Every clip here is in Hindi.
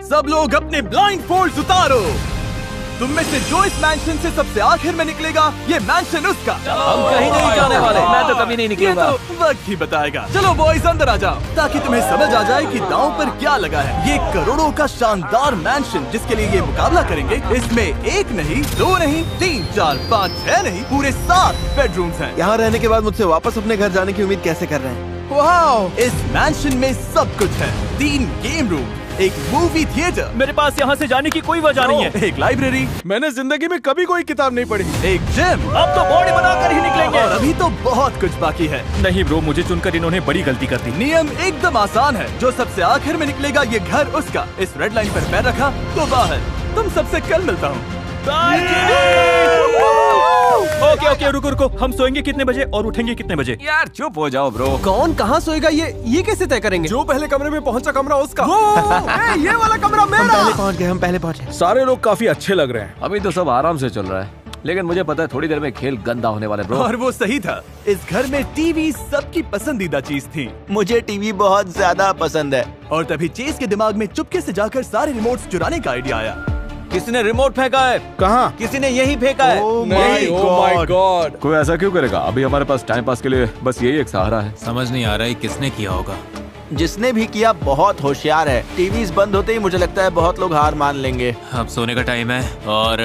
सब लोग अपने ब्लाइंड फोल्ड्स उतारो। तुम में से जो इस मैंशन से सबसे आखिर में निकलेगा, ये मैंशन उसका। हम कहीं नहीं जाने वाले। मैं तो कभी नहीं निकलूंगा। ये तो वक्त ही बताएगा। चलो बॉयज अंदर आ जाओ, ताकि तुम्हें समझ आ जाए कि दांव पर क्या लगा है। ये करोड़ों का शानदार मैंशन जिसके लिए ये मुकाबला करेंगे, इसमें 1 नहीं, 2 नहीं, 3, 4, 5, 6 नहीं, पूरे 7 बेडरूम्स हैं। यहाँ रहने के बाद मुझसे वापस अपने घर जाने की उम्मीद कैसे कर रहे हैं? वाओ! इस मैंशन में सब कुछ है। 3 गेम रूम, एक मूवी थिएटर, मेरे पास यहाँ से जाने की कोई वजह नहीं है। एक लाइब्रेरी, मैंने जिंदगी में कभी कोई किताब नहीं पढ़ी। एक जिम, अब तो बॉडी बनाकर ही निकलेंगे। और अभी तो बहुत कुछ बाकी है। नहीं ब्रो, मुझे चुनकर इन्होंने बड़ी गलती कर दी। नियम एकदम आसान है, जो सबसे आखिर में निकलेगा ये घर उसका। इस रेड लाइन पर पैर रखा तो बाहर। तुम सबसे कल मिलता हूँ। ओके, रुको। हम सोएंगे कितने बजे और उठेंगे कितने बजे? यार चुप हो जाओ ब्रो। कौन कहाँ सोएगा ये कैसे तय करेंगे? जो पहले कमरे में पहुंचा कमरा उसका। ये वाला कमरा मेरा। हम पहले पहुंच गए। सारे लोग काफी अच्छे लग रहे हैं। अभी तो सब आराम से चल रहा है, लेकिन मुझे पता है थोड़ी देर में खेल गंदा होने वाला है ब्रो। और वो सही था। इस घर में टीवी सबकी पसंदीदा चीज थी। मुझे टीवी बहुत ज्यादा पसंद है। और तभी चेस के दिमाग में चुपके से जाकर सारे रिमोट्स चुराने का आइडिया आया। किसने रिमोट फेंका है? कहाँ? किसी ने यही फेंका है। ओह माय गॉड। कोई ऐसा क्यों करेगा? अभी हमारे पास टाइम पास के लिए बस यही एक सहारा है। समझ नहीं आ रहा है किसने किया होगा। जिसने भी किया बहुत होशियार है। टीवीज बंद होते ही मुझे लगता है बहुत लोग हार मान लेंगे। अब सोने का टाइम है और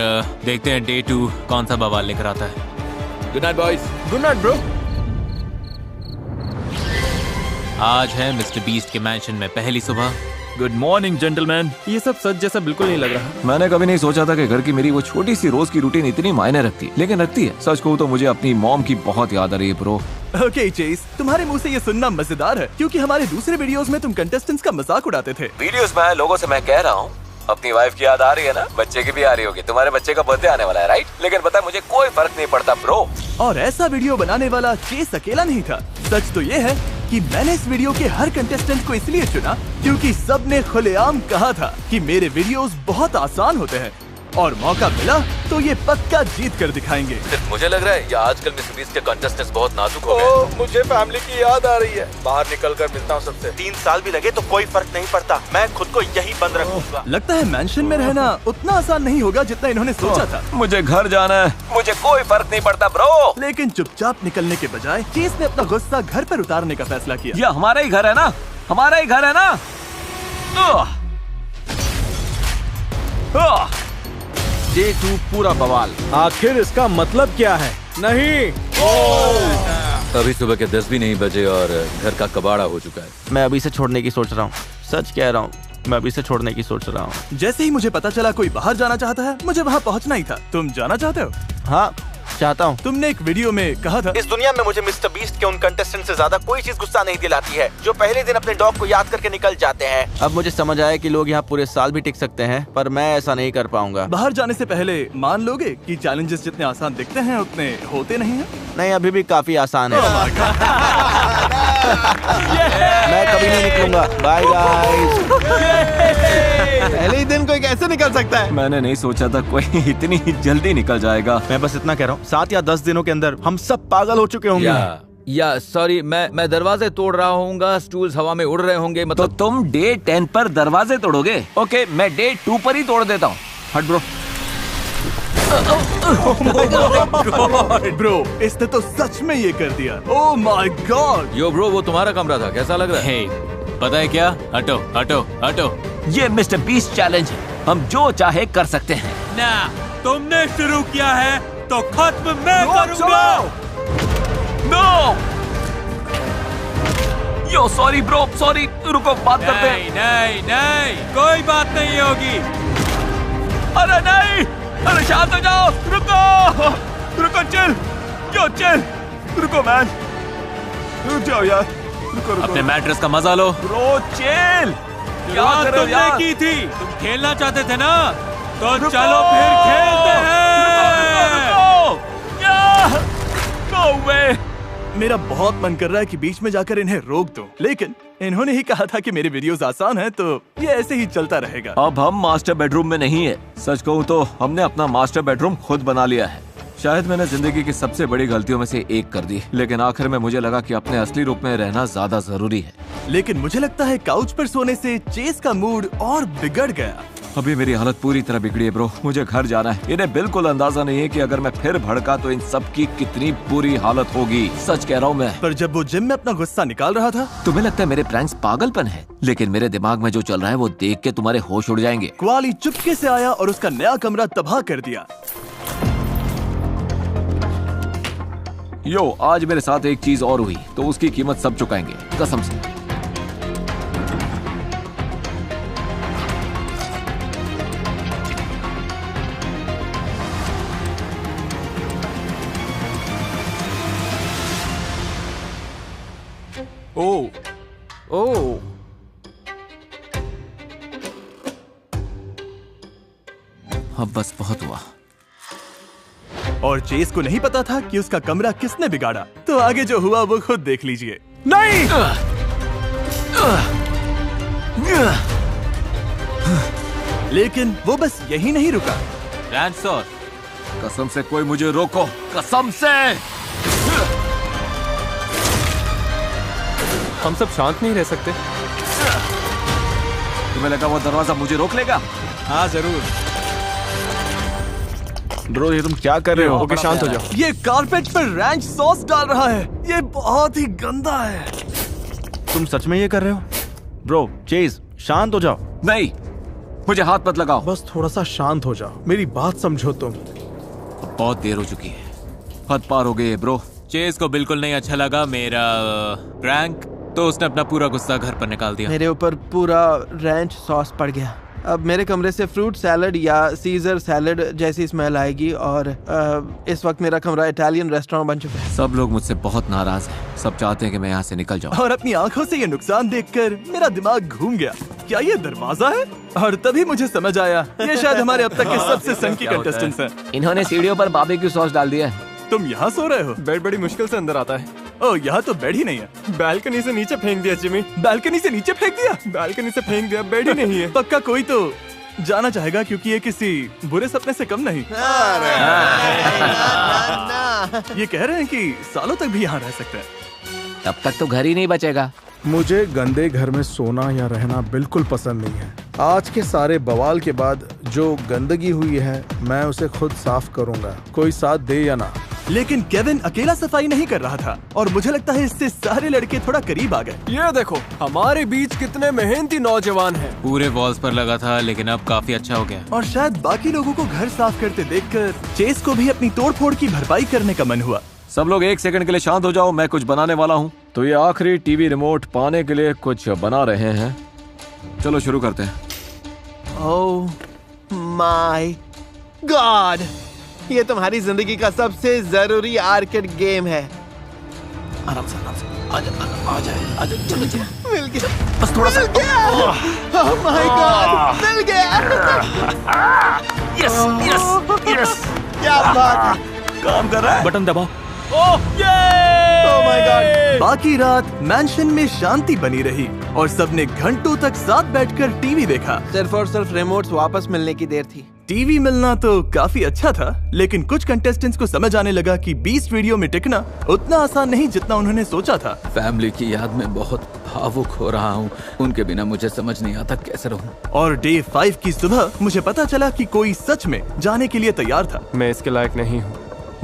देखते हैं डे 2 कौन सा बवाल लेकर आता है। Good night boys. Good night bro. आज है मिस्टर बीस्ट के मैंशन में पहली सुबह। Good morning gentleman. ये सब सच जैसा बिल्कुल नहीं लग रहा। मैंने कभी नहीं सोचा था कि घर की मेरी वो छोटी सी रोज की रूटीन इतनी मायने रखती है, लेकिन रखती है। सच कहूँ तो मुझे अपनी मॉम की बहुत याद आ रही है ब्रो। ओके चेस, तुम्हारे मुंह से ये सुनना मजेदार है, क्योंकि हमारे दूसरे वीडियोस में तुम कंटेस्टेंट्स का मजाक उड़ाते थे। वीडियोस में लोगों से मैं कह रहा हूँ, अपनी वाइफ की याद आ रही है ना, बच्चे की भी आ रही होगी। तुम्हारे बच्चे का बर्थडे आने वाला है राइट? लेकिन पता है मुझे कोई फर्क नहीं पड़ता ब्रो। और ऐसा वीडियो बनाने वाला चेस अकेला नहीं था। सच तो ये है कि मैंने इस वीडियो के हर कंटेस्टेंट को इसलिए चुना क्योंकि सबने खुलेआम कहा था कि मेरे वीडियोस बहुत आसान होते हैं, और मौका मिला तो ये पक्का जीत कर दिखाएंगे। मुझे लग रहा है ये आजकल मिस्टर बीस्ट के कंटेस्टेंट्स बहुत नाजुक हो गए। मुझे फैमिली की याद आ रही है। बाहर निकल कर मिलता हूँ सबसे। 3 साल भी लगे तो कोई फर्क नहीं पड़ता। मैं खुद को यही बंद रखूंगा। लगता है मैंशन में रहना उतना आसान नहीं होगा जितना इन्होंने सोचा था। मुझे घर जाना है, मुझे कोई फर्क नहीं पड़ता ब्रो। लेकिन चुपचाप निकलने के बजाय चेस ने अपना गुस्सा घर पर उतारने का फैसला किया। ये हमारा ही घर है ना, हमारा ही घर है ना। डे 2 पूरा बवाल। आखिर इसका मतलब क्या है? नहीं। अभी सुबह के 10 भी नहीं बजे और घर का कबाड़ा हो चुका है। मैं अभी से छोड़ने की सोच रहा हूँ। सच कह रहा हूँ, मैं अभी से छोड़ने की सोच रहा हूँ। जैसे ही मुझे पता चला कोई बाहर जाना चाहता है, मुझे वहाँ पहुँचना ही था। तुम जाना चाहते हो? हाँ चाहता हूँ। तुमने एक वीडियो में कहा था, इस दुनिया में मुझे मिस्टर बीस्ट के उन कंटेस्टेंट से ज्यादा कोई चीज गुस्सा नहीं दिलाती है जो पहले दिन अपने डॉग को याद करके निकल जाते हैं। अब मुझे समझ आया कि लोग यहाँ पूरे साल भी टिक सकते हैं, पर मैं ऐसा नहीं कर पाऊंगा। बाहर जाने से पहले मान लोगे कि चैलेंजेस जितने आसान दिखते हैं उतने होते नहीं हैं? नहीं, अभी भी काफी आसान है। मैं कभी नहीं निकलूंगा। Bye guys. पहले ही दिन कोई कैसे निकल सकता है? मैंने नहीं सोचा था कोई इतनी जल्दी निकल जाएगा। मैं बस इतना कह रहा हूँ, 7 या 10 दिनों के अंदर हम सब पागल हो चुके होंगे। या सॉरी, मैं दरवाजे तोड़ रहा हूँ, स्टूल्स हवा में उड़ रहे होंगे। तो मतलब तुम डे 10 पर दरवाजे तोड़ोगे? ओके, मैं डे 2 पर ही तोड़ देता हूँ। हट ब्रो। ब्रो, इसने तो सच में ये कर दिया। ओह माय गॉड। यो ब्रो, वो तुम्हारा कमरा था, कैसा लग रहा है? हे, पता है क्या? हटो हटो हटो। ये मिस्टर बीस्ट चैलेंज है, हम जो चाहे कर सकते हैं। ना, तुमने शुरू किया है तो खत्म मैं करूंगा। नो, यो सॉरी ब्रो, सॉरी। रुको, बात करते हैं। नहीं नहीं नहीं, कोई बात नहीं होगी। अरे नहीं, अरे शांत हो जाओ। रुको रुको, चिल, यो चिल, रुको मैन, रुक जाओ यार, रुको रुको। अपने मैट्रेस का मजा लो ब्रो, चिल। क्या कर रहे हो तुमने यार? की थी, तुम खेलना चाहते थे ना, तो चलो फिर खेलते हैं। नो वे। मेरा बहुत मन कर रहा है कि बीच में जाकर इन्हें रोक दूं, लेकिन इन्होंने ही कहा था कि मेरे वीडियोस आसान हैं, तो ये ऐसे ही चलता रहेगा। अब हम मास्टर बेडरूम में नहीं है। सच कहूँ तो हमने अपना मास्टर बेडरूम खुद बना लिया है। शायद मैंने जिंदगी की सबसे बड़ी गलतियों में से एक कर दी, लेकिन आखिर में मुझे लगा कि अपने असली रूप में रहना ज्यादा जरूरी है। लेकिन मुझे लगता है काउच पर सोने से चेस का मूड और बिगड़ गया। अभी मेरी हालत पूरी तरह बिगड़ी है ब्रो, मुझे घर जाना है। इन्हें बिल्कुल अंदाजा नहीं है कि अगर मैं फिर भड़का तो इन सब की कितनी बुरी हालत होगी। सच कह रहा हूँ मैं। पर जब वो जिम में अपना गुस्सा निकाल रहा था, तुम्हें लगता है मेरे प्रैंक्स पागलपन है, लेकिन मेरे दिमाग में जो चल रहा है वो देख के तुम्हारे होश उड़ जाएंगे। क्वाली चुपके से आया और उसका नया कमरा तबाह कर दिया। यो, आज मेरे साथ एक चीज और हुई तो उसकी कीमत सब चुकाएंगे, कसम से। ओह, अब बस बहुत हुआ। और चेस को नहीं पता था कि उसका कमरा किसने बिगाड़ा। तो आगे जो हुआ वो खुद देख लीजिए। नहीं! लेकिन वो बस यही नहीं रुका। रैंच सर, कसम से कोई मुझे रोको, कसम से। हम सब शांत नहीं रह सकते। तुम्हें लगा वो दरवाजा मुझे रोक लेगा? हाँ जरूर। ब्रो ये तुम क्या कर रहे हो? ओके शांत हो जाओ। ये कारपेट पर रैंच सॉस डाल रहा है। ये बहुत ही गंदा है। तुम सच में ये कर रहे हो? ब्रो चेज शांत हो जाओ। नहीं, मुझे हाथ मत लगाओ। बस थोड़ा सा शांत हो जाओ, मेरी बात समझो तुम। बहुत देर हो चुकी है, हद पार हो गई है ब्रो। चेज को बिल्कुल नहीं अच्छा लगा मेरा प्रैंक, तो उसने अपना पूरा गुस्सा घर पर निकाल दिया। मेरे ऊपर पूरा रैंच सॉस पड़ गया। अब मेरे कमरे से फ्रूट सैलड या सीजर सैलड जैसी स्मेल आएगी और इस वक्त मेरा कमरा इटालियन रेस्टोरेंट बन चुका है। सब लोग मुझसे बहुत नाराज हैं। सब चाहते हैं कि मैं यहाँ से निकल जाऊँ। और अपनी आंखों से ये नुकसान देखकर मेरा दिमाग घूम गया। क्या ये दरवाजा है? और तभी मुझे समझ आया, ये शायद हमारे अब तक के सबसे सनकी कंटेस्टेंट्स हैं। इन्होंने सीढ़ियों पर बारबेक्यू सॉस डाल दिया है। तुम यहाँ सो रहे हो? बेड बड़ी मुश्किल से अंदर आता है। ओह, यहाँ तो बेड ही नहीं है। बालकनी से नीचे फेंक दिया जिमी। बालकनी से नीचे फेंक दिया? बालकनी से फेंक दिया, बेड ही नहीं है। पक्का कोई तो जाना चाहेगा, क्योंकि ये किसी बुरे सपने से कम नहीं। ये कह रहे हैं कि सालों तक भी यहाँ रह सकते हैं। तब तक तो घर ही नहीं बचेगा। मुझे गंदे घर में सोना या रहना बिल्कुल पसंद नहीं है। आज के सारे बवाल के बाद जो गंदगी हुई है मैं उसे खुद साफ करूंगा, कोई साथ दे या ना। लेकिन केविन अकेला सफाई नहीं कर रहा था और मुझे लगता है इससे सारे लड़के थोड़ा करीब आ गए। ये देखो हमारे बीच कितने मेहनती नौजवान हैं। पूरे वॉल्स पर लगा था, लेकिन अब काफी अच्छा हो गया। और शायद बाकी लोगों को घर साफ करते देखकर चेस को भी अपनी तोड़फोड़ की भरपाई करने का मन हुआ। सब लोग एक सेकंड के लिए शांत हो जाओ, मैं कुछ बनाने वाला हूँ। तो ये आखिरी टीवी रिमोट पाने के लिए कुछ बना रहे हैं। चलो शुरू करते हैं। ओह माय गॉड, ये तुम्हारी जिंदगी का सबसे जरूरी आर्केड गेम है। आराम से आ जाए चलो चलो। मिल गया, बस थोड़ा सा। ओह माय गॉड, मिल गया। यस यस यस, क्या बात है। काम कर रहा है। बटन दबाओ। ओह माय गॉड। बाकी रात मैंशन में शांति बनी रही और सबने घंटों तक साथ बैठकर टीवी देखा। सिर्फ और सिर्फ रिमोट्स वापस मिलने की देर थी। टीवी मिलना तो काफी अच्छा था, लेकिन कुछ कंटेस्टेंट्स को समझ आने लगा कि 20 वीडियो में टिकना उतना आसान नहीं जितना उन्होंने सोचा था। फैमिली की याद में बहुत भावुक हो रहा हूँ। उनके बिना मुझे समझ नहीं आता कैसे रहूँ। और डे 5 की सुबह मुझे पता चला कि कोई सच में जाने के लिए तैयार था। मैं इसके लायक नहीं हूँ,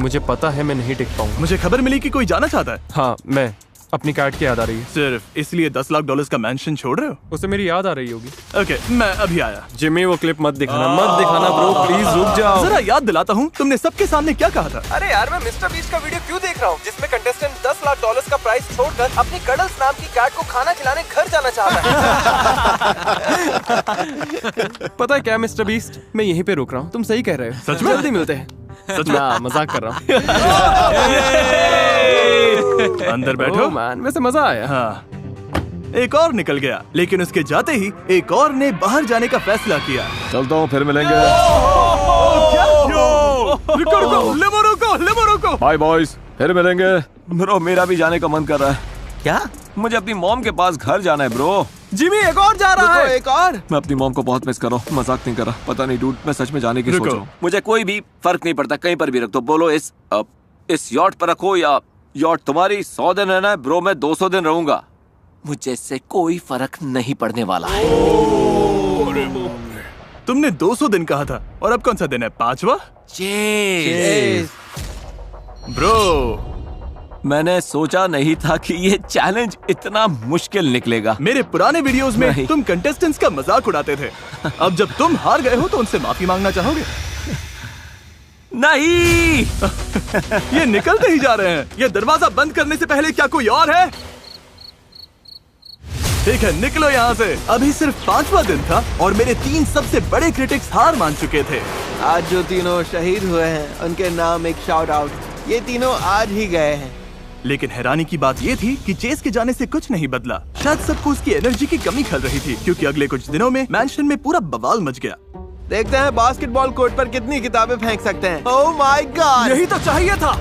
मुझे पता है मैं नहीं टिक पाऊंगा। मुझे खबर मिली कि कोई जाना चाहता है। हाँ, मैं अपनी कैट की याद आ रही है। सिर्फ इसलिए $10 लाख का मैंशन छोड़ रहे हो? उसे मेरी याद आ रही होगी। ओके, मैं अभी आया। जिमी वो क्लिप मत दिखाना ब्रो, प्लीज रुक जाओ। जरा याद दिलाता हूँ, तुमने सबके सामने क्या कहा था? अरे यार, मैं मिस्टर बीस्ट का वीडियो क्यों देख रहा हूँ जिसमें कंटेस्टेंट $10 लाख का प्राइस छोड़कर अपनी कडल्स नाम की कैट को खाना खिलाने घर जाना चाहता है। पता है क्या मिस्टर बीस्ट, मैं यहीं पे रुक रहा हूँ। तुम सही कह रहे हो। सच में? जल्दी मिलते हैं। सच में? मजाक कर रहा हूँ। अंदर बैठो। मैन, वैसे मजा आया। हाँ, एक और निकल गया, लेकिन उसके जाते ही एक और ने बाहर जाने का फैसला किया। चलता हूँ, फिर मिलेंगे। रुको। बाय बॉयज, फिर मिलेंगे। ब्रो मेरा भी जाने का मन कर रहा है। क्या? मुझे अपनी मॉम के पास घर जाना है ब्रो। जिमी एक और जा रहा है। एक और। मैं अपनी मॉम को बहुत मिस कर रहा हूँ, मजाक नहीं कर रहा। पता नहीं डूड, मैं सच में जाने की सोच रहा हूँ। मुझे कोई भी फर्क नहीं पड़ता, कहीं पर भी रख दो। बोलो इस यॉट पर रखो या यॉट तुम्हारी। 100 दिन रहना है ब्रो, मैं 200 दिन रहूंगा। मुझे इससे कोई फर्क नहीं पड़ने वाला है। तुमने 200 दिन कहा था और अब कौन सा दिन है? 5वां? ब्रो, मैंने सोचा नहीं था कि ये चैलेंज इतना मुश्किल निकलेगा। मेरे पुराने वीडियोस में नहीं। तुम कंटेस्टेंट्स का मजाक उड़ाते थे। अब जब तुम हार गए हो तो उनसे माफी मांगना चाहोगे? नहीं। ये निकलते ही जा रहे हैं। ये दरवाजा बंद करने से पहले क्या कोई और है? ठीक है, निकलो यहाँ से। अभी सिर्फ 5वां दिन था और मेरे 3 सबसे बड़े क्रिटिक्स हार मान चुके थे। आज जो तीनों शहीद हुए हैं उनके नाम एक शाउट आउट। ये तीनों आज ही गए हैं। लेकिन हैरानी की बात ये थी कि चेस के जाने से कुछ नहीं बदला। शायद सबको उसकी एनर्जी की कमी खल रही थी, क्योंकि अगले कुछ दिनों में मैंशन में पूरा बवाल मच गया। देखते हैं बास्केटबॉल कोर्ट पर कितनी किताबें फेंक सकते हैं। ओह माय गॉड, यही तो चाहिए था।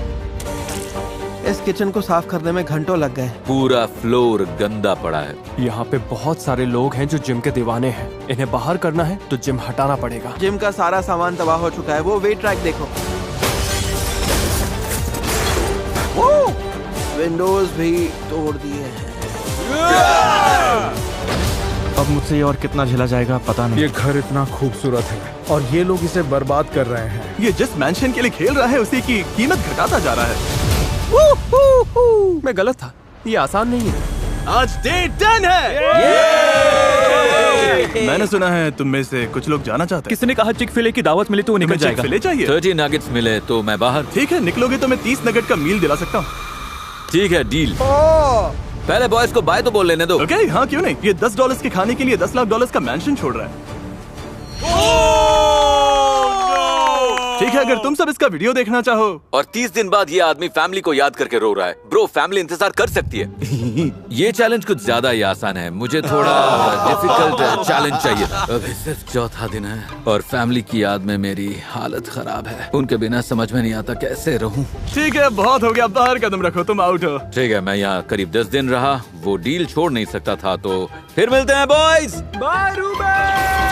इस किचन को साफ करने में घंटों लग गए। पूरा फ्लोर गंदा पड़ा है। यहाँ पे बहुत सारे लोग हैं जो जिम के दीवाने हैं। इन्हें बाहर करना है तो जिम हटाना पड़ेगा। जिम का सारा सामान तबाह हो चुका है। वो वेट ट्रैक देखो। विंडोज भी तोड़ दिए हैं। अब मुझसे ये और कितना झेला जाएगा पता नहीं। ये घर इतना खूबसूरत है और ये लोग इसे बर्बाद कर रहे हैं। ये जिस मैंशन के लिए खेल रहा है उसी की कीमत घटाता जा रहा है। मैं गलत था, ये आसान नहीं है। आज डे 10 है। मैंने सुना है तुम में से कुछ लोग जाना चाहते हैं। किसी ने कहा चिक फिले की दावत मिली तो वो निकल जाएगा। फिले चाहिए? 30 नगेट्स मिले तो मैं बाहर। ठीक है, निकलोगे तो मैं 30 नगेट का मील दिला सकता हूँ। ठीक है, डील। पहले बॉयज को बाय तो बोल लेने दो। ओके, हाँ क्यों नहीं। ये $10 के खाने के लिए $10 लाख का मैंशन छोड़ रहा है। ठीक है, अगर तुम सब इसका वीडियो देखना चाहो। और 30 दिन बाद ये आदमी फैमिली को याद करके रो रहा है। ब्रो, फैमिली इंतजार कर सकती है। ये चैलेंज कुछ ज्यादा ही आसान है। मुझे थोड़ा डिफिकल्ट चैलेंज चाहिए। अभी सिर्फ 4था दिन है और फैमिली की याद में मेरी हालत खराब है। उनके बिना समझ में नहीं आता कैसे रहूं। ठीक है, बहुत हो गया। बाहर कदम रखो, तुम आउट हो। ठीक है, मैं यहाँ करीब 10 दिन रहा। वो डील छोड़ नहीं सकता था, तो फिर मिलते हैं boys. Bye Ruben.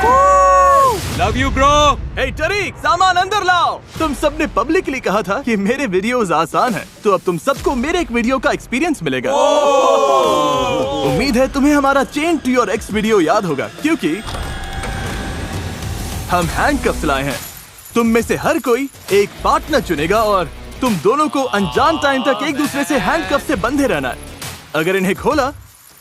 Love you bro. Hey टरीक, सामान अंदर लाओ। तुम सबने पब्लिकली कहा था कि मेरे वीडियोस आसान हैं, तो अब तुम सबको मेरे एक वीडियो का एक्सपीरियंस मिलेगा। उम्मीद है तुम्हें हमारा chain to your ex video याद होगा, क्योंकि हम हैंडकफ्स लाए हैं। तुम में से हर कोई एक पार्टनर चुनेगा और तुम दोनों को अनजान टाइम तक एक दूसरे से हैंडकफ से बंधे रहना है। अगर इन्हें खोला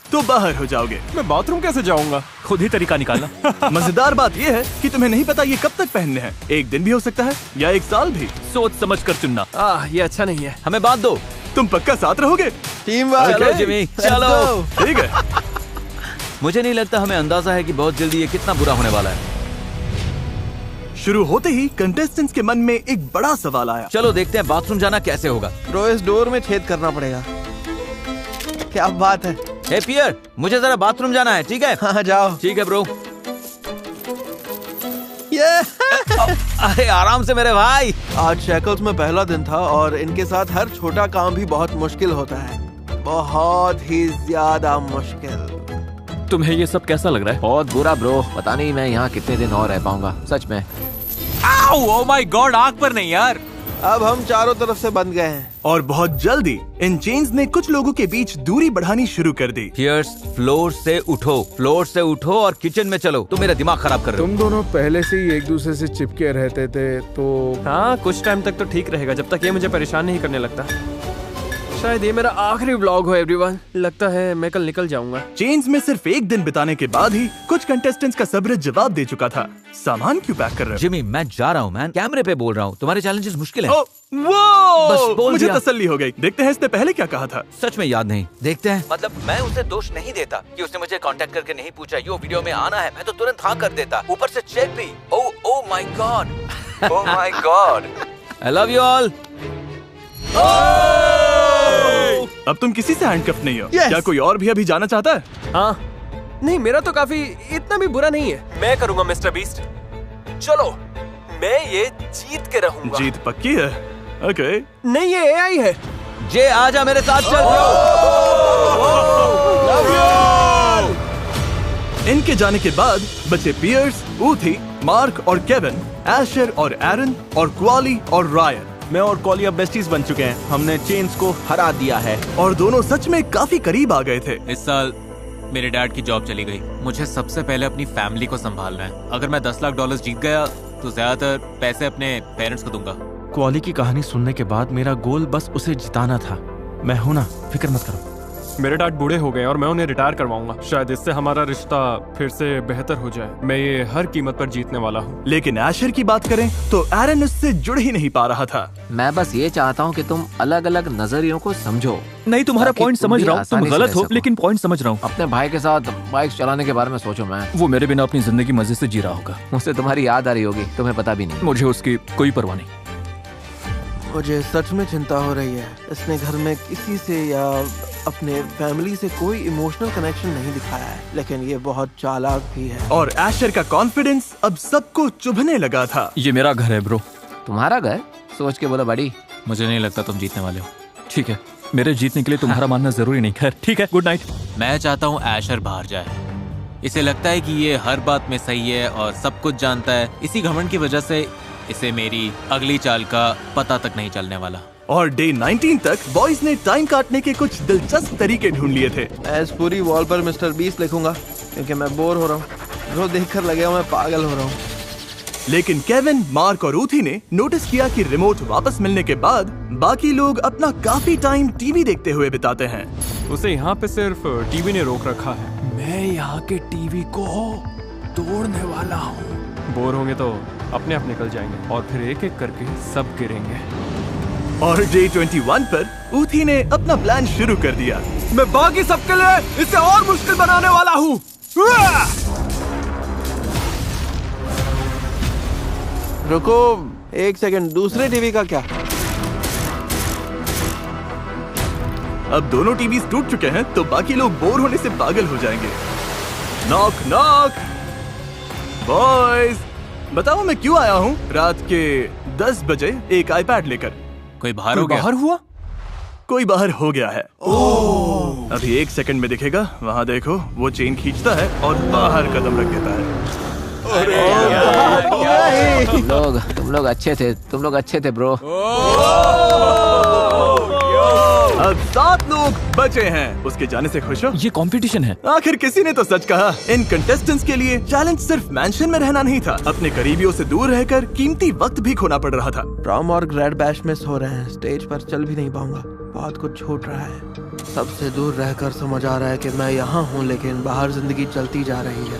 तो बाहर हो जाओगे। मैं बाथरूम कैसे जाऊंगा? खुद ही तरीका निकालना। मजेदार बात यह है कि तुम्हें नहीं पता ये कब तक पहनने हैं। 1 दिन भी हो सकता है या 1 साल भी। सोच समझ कर चुनना। ये अच्छा नहीं है। हमें बात दो। तुम पक्का साथ रहोगे? Team work. चलो जिमी, चलो। ठीक है। मुझे नहीं लगता हमें अंदाजा है कि बहुत जल्दी ये कितना बुरा होने वाला है। शुरू होते ही कंटेस्टेंट्स के मन में एक बड़ा सवाल आया। चलो देखते हैं बाथरूम जाना कैसे होगा। ब्रो, इस डोर में छेद करना पड़ेगा। क्या बात है। हे पियर, मुझे जरा बाथरूम जाना है, ठीक है? हाँ जाओ। ठीक है ब्रो। ये अरे आराम से मेरे भाई। आज शैकल्स में पहला दिन था और इनके साथ हर छोटा काम भी बहुत मुश्किल होता है। बहुत ही ज्यादा मुश्किल। तुम्हें ये सब कैसा लग रहा है? बहुत बुरा ब्रो, पता नहीं मैं यहाँ कितने दिन और रह पाऊंगा, सच में। ओह माय गॉड, आग पर नहीं यार। अब हम चारों तरफ से बंध गए हैं और बहुत जल्दी इन चेन्स ने कुछ लोगों के बीच दूरी बढ़ानी शुरू कर दी। पियर्स, फ्लोर से उठो और किचन में चलो। तुम मेरा दिमाग खराब कर रहे हो। तुम दोनों पहले से ही एक दूसरे से चिपके रहते थे, तो हाँ, कुछ टाइम तक तो ठीक रहेगा, जब तक ये मुझे परेशान नहीं करने लगता। शायद ये मेरा आखिरी व्लॉग हो एवरीवन। लगता है मैं कल निकल जाऊंगा। चेन्स में सिर्फ 1 दिन बिताने के बाद ही कुछ कंटेस्टेंट्स का सब्र जवाब दे चुका था। सामान क्यों पैक कर रहे हो? जिमी, मैं जा रहा हूँ मैन। कैमरे पे बोल रहा हूँ, तुम्हारे चैलेंजेस मुश्किल हैं। ओ, वो बस बोल मुझे दिया। तसल्ली हो गई। देखते हैं इसने पहले क्या कहा था। सच में याद नहीं। देखते हैं। मतलब मैं उसे दोष नहीं देता कि उसने मुझे कांटेक्ट करके नहीं पूछा यो वीडियो में आना है। मैं तो तुरंत हाँ कर देता। ऊपर से चेक भी। Oh my God. Oh my God. I love you all. अब तुम किसी से हैंडकफ नहीं हो। Yes. क्या कोई और भी अभी जाना चाहता है? हाँ, नहीं, मेरा तो काफी इतना भी बुरा नहीं है। मैं करूंगा मिस्टर बीस्ट। चलो, मैं ये जीत के रहूंगा। जीत पक्की है? ओके। नहीं, ये एआई है। जे आजा मेरे साथ चल। इनके जाने के बाद बचे पियर्स, ऊथी, मार्क और केविन, एशर और एरन और क्वाली और रायन। मैं और कॉली अब बेस्टीज बन चुके हैं। हमने चेन्स को हरा दिया है और दोनों सच में काफी करीब आ गए थे। इस साल मेरे डैड की जॉब चली गई। मुझे सबसे पहले अपनी फैमिली को संभालना है। अगर मैं $10 लाख जीत गया तो ज्यादातर पैसे अपने पेरेंट्स को दूंगा। क्वाली की कहानी सुनने के बाद मेरा गोल बस उसे जिताना था। मैं हूं ना, फिक्र मत करो। मेरे डैड बूढ़े हो गए और मैं उन्हें रिटायर करवाऊंगा। शायद इससे हमारा रिश्ता फिर से बेहतर हो जाए। मैं ये हर कीमत पर जीतने वाला हूँ। लेकिन एशर की बात करें तो एरन उससे जुड़ ही नहीं पा रहा था। मैं बस ये चाहता हूँ कि तुम अलग अलग नजरियों को समझो। नहीं, तुम्हारा पॉइंट समझ रहा हूँ। तुम गलत हो, लेकिन पॉइंट समझ रहा हूँ। अपने भाई के साथ बाइक चलाने के बारे में सोचो। मैं वो मेरे बिना अपनी जिंदगी मजे से जी रहा होगा। उसे तुम्हारी याद आ रही होगी, तुम्हें पता भी नहीं। मुझे उसकी कोई परवाह नहीं। मुझे सच में चिंता हो रही है। इसने घर में किसी से या अपने फैमिली से कोई इमोशनल कनेक्शन नहीं दिखाया है, लेकिन ये बहुत चालाक भी है। और एशर का कॉन्फिडेंस अब सबको चुभने लगा था। ये मेरा घर है ब्रो। तुम्हारा घर? सोच के बोलो बड़ी। मुझे नहीं लगता तुम जीतने वाले हो। ठीक है, मेरे जीतने के लिए तुम्हारा मानना जरूरी नहीं। खैर ठीक है, गुड नाइट। मैं चाहता हूँ एशर बाहर जाए। इसे लगता है कि ये हर बात में सही है और सब कुछ जानता है। इसी घमंड की वजह से इसे मेरी अगली चाल का पता तक नहीं चलने वाला। और डे 19 तक बॉयज ने टाइम काटने के कुछ दिलचस्प तरीके ढूंढ लिए थे। मैं इस पूरी वॉल पर मिस्टर बीस्ट लिखूंगा क्योंकि मैं बोर हो रहा हूँ। रोज देखकर लगे मैं पागल हो रहा हूँ। लेकिन केविन, मार्क और ऊथी ने नोटिस किया कि रिमोट वापस मिलने के बाद बाकी लोग अपना काफी टाइम टीवी देखते हुए बिताते हैं। उसे यहाँ पे सिर्फ टीवी ने रोक रखा है। मैं यहाँ के टीवी को तोड़ने वाला हूँ। बोर होंगे तो अपने आप निकल जाएंगे और फिर एक एक करके सब गिरेंगे। और डे 21 पर ऊथी ने अपना प्लान शुरू कर दिया। मैं बाकी सबके लिए इसे और मुश्किल बनाने वाला हूँ। रुको एक सेकंड, दूसरे टीवी का क्या? अब दोनों टीवी टूट चुके हैं तो बाकी लोग बोर होने से पागल हो जाएंगे। Knock knock. बॉयज, बताओ मैं क्यों आया हूँ रात के 10 बजे एक आईपैड लेकर? कोई बाहर हो गया? बाहर हुआ? कोई बाहर हो गया है। अभी 1 सेकंड में दिखेगा। वहाँ देखो, वो चेन खींचता है और बाहर कदम रख देता है। तुम लोग अच्छे थे ब्रो। अब 7 लोग बचे हैं। उसके जाने से खुश हो? ये कंपटीशन है। आखिर किसी ने तो सच कहा। इन कंटेस्टेंट्स के लिए चैलेंज सिर्फ मैंशन में रहना नहीं था, अपने करीबियों से दूर रहकर कीमती वक्त भी खोना पड़ रहा था। प्रॉम और ग्रैड बैश मिस हो रहे हैं। स्टेज पर चल भी नहीं पाऊंगा। बहुत कुछ छूट रहा है। सबसे दूर रहकर समझ आ रहा है कि मैं यहाँ हूँ, लेकिन बाहर जिंदगी चलती जा रही है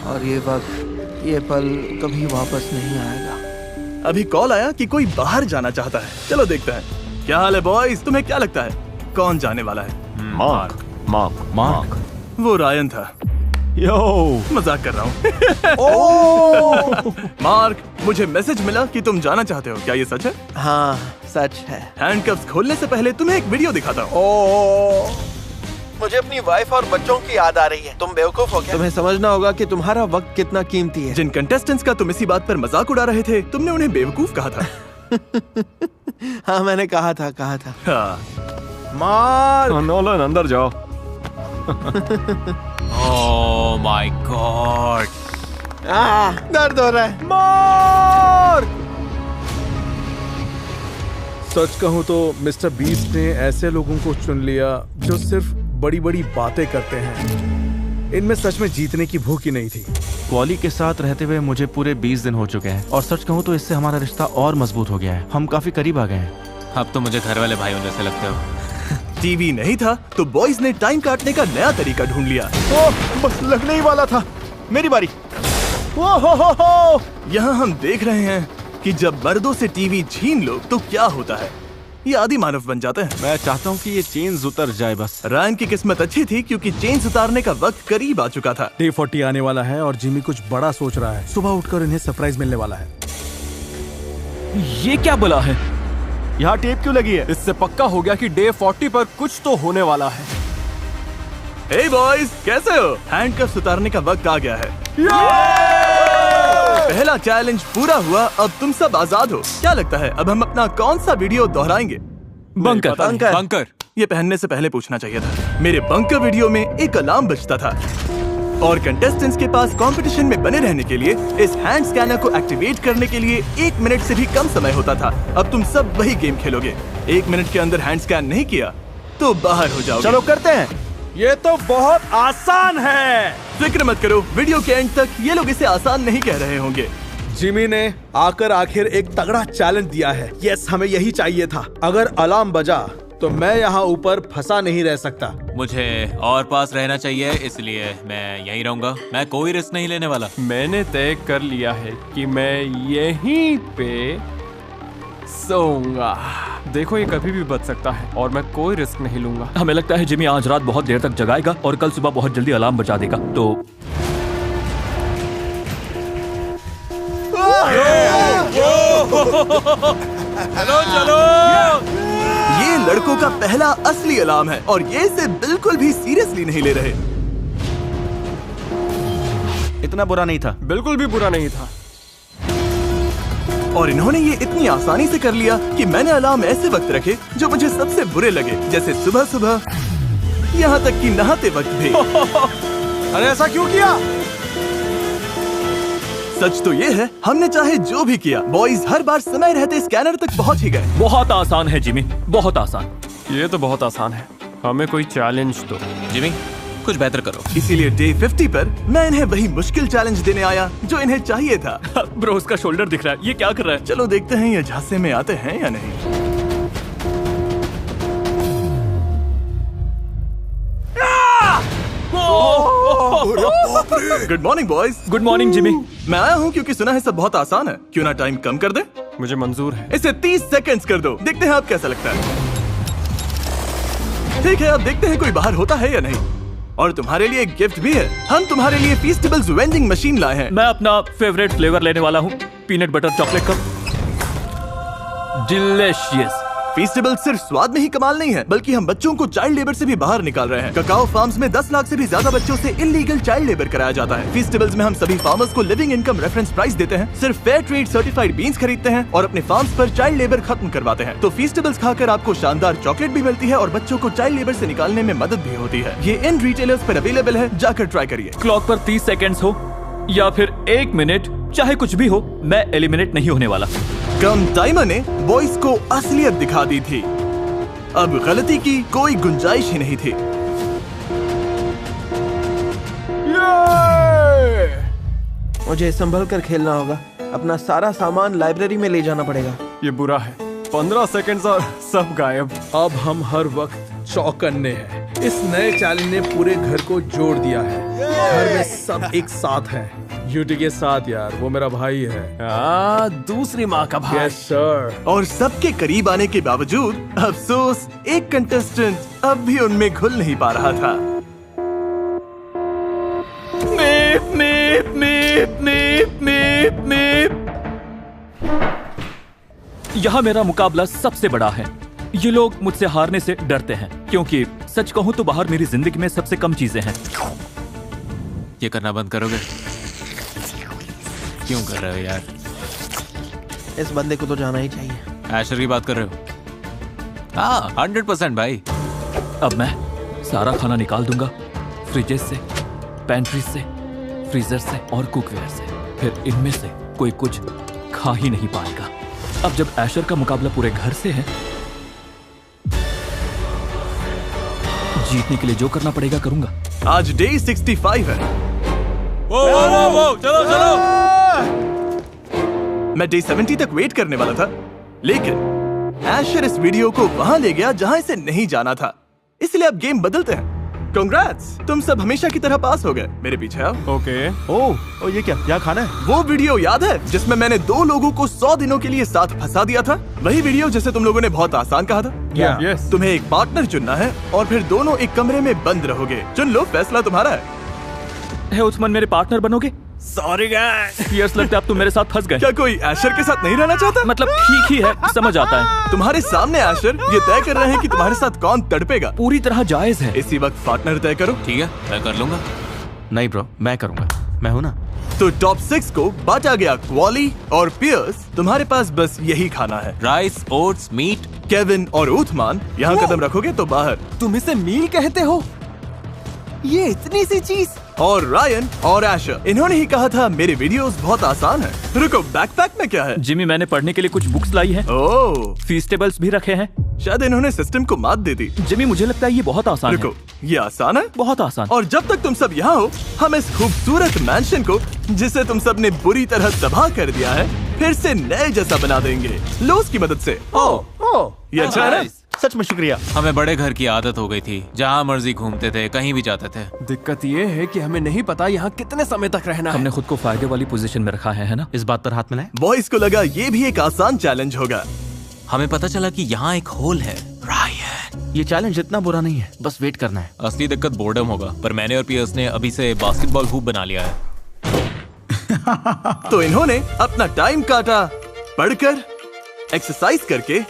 और ये वक्त, ये पल कभी वापस नहीं आएगा। अभी कॉल आया कि कोई बाहर जाना चाहता है। चलो देखते हैं। क्या हाल है बॉयज? तुम्हें क्या लगता है कौन जाने वाला है? मार्क। वो रायन था। यो, मजाक कर रहा हूँ। मार्क, मुझे मैसेज मिला कि तुम जाना चाहते हो। क्या ये सच है? हाँ सच है। हैंडकफ्स खोलने से पहले तुम्हें एक वीडियो दिखाता हूँ। मुझे अपनी वाइफ और बच्चों की याद आ रही है। तुम बेवकूफ हो क्या? तुम्हें समझना होगा कि तुम्हारा वक्त कितना कीमती है। जिन कंटेस्टेंट्स का तुम इसी बात पर मजाक उड़ा रहे थे, तुमने उन्हें बेवकूफ कहा था। हाँ मैंने कहा था। हाँ। मार्क, नोलन अंदर जाओ। ओह माय गॉड, दर्द हो रहा है। मार्क। सच कहूँ तो मिस्टर बीस्ट ने ऐसे लोगों को चुन लिया जो सिर्फ बड़ी बड़ी बातें करते हैं। इनमें सच में जीतने की भूख ही नहीं थी। क्वाली के साथ रहते हुए मुझे पूरे 20 दिन हो चुके हैं और सच कहूँ तो इससे हमारा रिश्ता और मजबूत हो गया है। हम काफी करीब आ गए हैं। अब तो मुझे घर वाले भाई होने से लगते हो। टीवी नहीं था तो बॉयज ने टाइम काटने का नया तरीका ढूंढ लिया। बस लगने ही वाला था। मेरी बारी। हो। यहाँ हम देख रहे हैं कि जब मर्दों से टीवी छीन लो तो क्या होता है। ये आदि मानव बन जाते हैं। मैं चाहता हूँ कि ये चेन्स उतर जाए बस। रायन की किस्मत अच्छी थी क्योंकि चेन्स उतारने का वक्त करीब आ चुका था। डे 40 आने वाला है और जिमी कुछ बड़ा सोच रहा है। सुबह उठकर इन्हें सरप्राइज मिलने वाला है। ये क्या बुला है? यहाँ टेप क्यों लगी है? इससे पक्का हो गया कि डे 40 पर कुछ तो होने वाला है। हे बॉयज, कैसे हो? हैंडकफ्स उतारने का वक्त आ गया है। पहला चैलेंज पूरा हुआ। अब तुम सब आजाद हो। क्या लगता है अब हम अपना कौन सा वीडियो दोहराएंगे? बंकर। ये पहनने से पहले पूछना चाहिए था। मेरे बंकर वीडियो में एक अलार्म बजता था और कंटेस्टेंट्स के पास कंपटीशन में बने रहने के लिए इस हैंड स्कैनर को एक्टिवेट करने के लिए 1 मिनट से भी कम समय होता था। अब तुम सब वही गेम खेलोगे। 1 मिनट के अंदर हैंड स्कैन नहीं किया तो बाहर हो जाओगे। चलो करते हैं। ये तो बहुत आसान है। फिक्र मत करो, वीडियो के एंड तक ये लोग इसे आसान नहीं कह रहे होंगे। जिमी ने आकर आखिर एक तगड़ा चैलेंज दिया है। यस, हमें यही चाहिए था। अगर अलार्म बजा तो मैं यहाँ ऊपर फंसा नहीं रह सकता। मुझे और पास रहना चाहिए, इसलिए मैं यहीं रहूंगा। मैं कोई रिस्क नहीं लेने वाला। मैंने तय कर लिया है कि मैं यहीं पे सोऊंगा। देखो, ये कभी भी बच सकता है और मैं कोई रिस्क नहीं लूंगा। हमें लगता है जिमी आज रात बहुत देर तक जगाएगा और कल सुबह बहुत जल्दी अलार्म बजा देगा। तो चलो चलो। ये लड़कों का पहला असली अलार्म है और ये इसे बिल्कुल भी सीरियसली नहीं ले रहे। इतना बुरा नहीं था। बिल्कुल भी बुरा नहीं था। और इन्होंने ये इतनी आसानी से कर लिया कि मैंने अलार्म ऐसे वक्त रखे जो मुझे सबसे बुरे लगे, जैसे सुबह सुबह, यहाँ तक कि नहाते वक्त भी। अरे ऐसा क्यों किया? सच तो ये है, हमने चाहे जो भी किया, बॉयज हर बार समय रहते स्कैनर तक पहुंच ही गए। बहुत आसान है जिमी, बहुत आसान। ये तो बहुत आसान है। हमें कोई चैलेंज दो। जिमी, कुछ बेहतर करो। इसीलिए डे 50 पर मैं इन्हें वही मुश्किल चैलेंज देने आया जो इन्हें चाहिए था। ब्रो, उसका शोल्डर दिख रहा है। ये क्या कर रहा है? चलो देखते हैं ये झांसे में आते हैं या नहीं। Good morning boys. Good morning Jimmy. मैं आया हूँ क्योंकि सुना है सब बहुत आसान है। क्यों ना टाइम कम कर दे? मुझे मंजूर है। इसे 30 सेकंड्स कर दो। देखते हैं आप कैसा लगता है। ठीक है, अब देखते हैं कोई बाहर होता है या नहीं। और तुम्हारे लिए एक गिफ्ट भी है। हम तुम्हारे लिए फीस्टेबल्स वेंडिंग मशीन लाए हैं। मैं अपना फेवरेट फ्लेवर लेने वाला हूँ, पीनट बटर चॉकलेट का। डिलीशियस। फीस्टेबल सिर्फ स्वाद में ही कमाल नहीं है, बल्कि हम बच्चों को चाइल्ड लेबर से भी बाहर निकाल रहे हैं। ककाओ फार्म्स में 10 लाख से भी ज्यादा बच्चों से इलीगल चाइल्ड लेबर कराया जाता है। फीस्टेबल्स में हम सभी फार्मर्स को लिविंग इनकम रेफरेंस प्राइस देते हैं, सिर्फ फेयर ट्रेड सर्टिफाइड बीन्स खरीदते हैं और अपने फार्म्स पर चाइल्ड लेबर खत्म करवाते हैं। तो फीस्टेबल्स खाकर आपको शानदार चॉकलेट भी मिलती है और बच्चों को चाइल्ड लेबर से निकालने में मदद भी होती है। ये इन रिटेलर्स पर अवेलेबल है, जाकर ट्राई करिए। क्लॉक पर 30 सेकेंड्स हो या फिर 1 मिनट, चाहे कुछ भी हो, मैं एलिमिनेट नहीं होने वाला। कम टाइमर ने बॉयज को असलियत दिखा दी थी। अब गलती की कोई गुंजाइश ही नहीं थी। मुझे संभल कर खेलना होगा। अपना सारा सामान लाइब्रेरी में ले जाना पड़ेगा। ये बुरा है। 15 सेकंड्स और सब गायब। अब हम हर वक्त चौकन्ने हैं। इस नए चैलेंज ने पूरे घर को जोड़ दिया है। घर में सब एक साथ हैं। यूटी के साथ यार, वो मेरा भाई है। दूसरी माँ का भाई। Yes sir. और सबके करीब आने के बावजूद अफसोस, एक कंटेस्टेंट अब भी उनमें घुल नहीं पा रहा था। मीप मीप मीप मीप मीप मीप। यहाँ मेरा मुकाबला सबसे बड़ा है। ये लोग मुझसे हारने से डरते हैं, क्योंकि सच कहूँ तो बाहर मेरी जिंदगी में सबसे कम चीजें हैं। ये करना बंद करोगे? क्यों कर रहे हो यार? इस बंदे को तो जाना ही चाहिए। ऐशर की बात कर रहे हो? हाँ, 100% भाई। अब मैं सारा खाना निकाल दूंगा, फ्रिजेस से, पैंट्रीज से, फ्रीजर से और कुकवेयर से। फिर इनमें से कोई कुछ खा ही नहीं पाएगा। अब जब ऐशर का मुकाबला पूरे घर से है, जीतने के लिए जो करना पड़ेगा करूंगा। आज डे 65 है। चलो चलो। मैं डे 70 तक वेट करने वाला था, लेकिन ऐशर इस वीडियो को वहां ले गया जहां इसे नहीं जाना था। इसलिए अब गेम बदलते हैं। कांग्रेट्स, तुम सब हमेशा की तरह पास हो गए। मेरे पीछे आओ। ओके। ओ ये क्या? यहाँ खाना है? वो वीडियो याद है जिसमें मैंने 2 लोगों को 100 दिनों के लिए साथ फंसा दिया था? वही वीडियो जिसे तुम लोगों ने बहुत आसान कहा था। यस। तुम्हें एक पार्टनर चुनना है और फिर दोनों एक कमरे में बंद रहोगे। चुन लो, फैसला तुम्हारा है। उस्मान, मेरे पार्टनर बनोगे? Sorry guys. यस, लगता है अब तुम मेरे साथ फंस गए। क्या कोई ऐशर के साथ नहीं रहना चाहता? मतलब ठीक ही है, समझ आता है। तुम्हारे सामने ऐशर ये तय कर रहे हैं कि तुम्हारे साथ कौन तड़पेगा। पूरी तरह जायज है। इसी वक्त पार्टनर तय करो। ठीक है, मैं कर लूंगा। नहीं ब्रो, मैं करूंगा। मैं हूं ना। तो टॉप 6 को बांटा गया। क्वाली और पियर्स, तुम्हारे पास बस यही खाना है। Rice, oats, meet. केविन और उथमान, यहाँ कदम रखोगे तो बाहर। तुम इसे मील कहते हो? ये इतनी सी चीज। और रायन और एशर। इन्होंने ही कहा था मेरे वीडियोस बहुत आसान है। रुको, बैकपैक में क्या है? जिमी, मैंने पढ़ने के लिए कुछ बुक्स लाई है। ओह, फीस टेबल्स भी रखे हैं। शायद इन्होंने सिस्टम को मात दे दी। जिमी, मुझे लगता है ये बहुत आसान है। रुको, ये आसान है? बहुत आसान। और जब तक तुम सब यहाँ हो, हम इस खूबसूरत मैंशन को, जिसे तुम सब ने बुरी तरह तबाह कर दिया है, फिर से नए जैसा बना देंगे लोस की मदद से। ये अच्छा है ना? सच में शुक्रिया। हमें बड़े घर की आदत हो गई थी, जहाँ मर्जी घूमते थे, कहीं भी जाते थे। दिक्कत ये है कि हमें नहीं पता यहाँ कितने समय तक रहना है। हमने खुद को फायदे वाली पोजीशन में रखा है ना? इस बात पर हाथ मिलाएं। बॉयज को लगा ये भी एक आसान चैलेंज होगा। हमें पता चला कि यहाँ एक होल है। रायन, ये चैलेंज इतना बुरा नहीं है, बस वेट करना है। असली दिक्कत बोर्डम होगा, पर मैंने और पियर्स ने अभी से बास्केटबॉल हूप बना लिया है। तो इन्होंने अपना टाइम काटा पढ़कर, एक्सरसाइज करके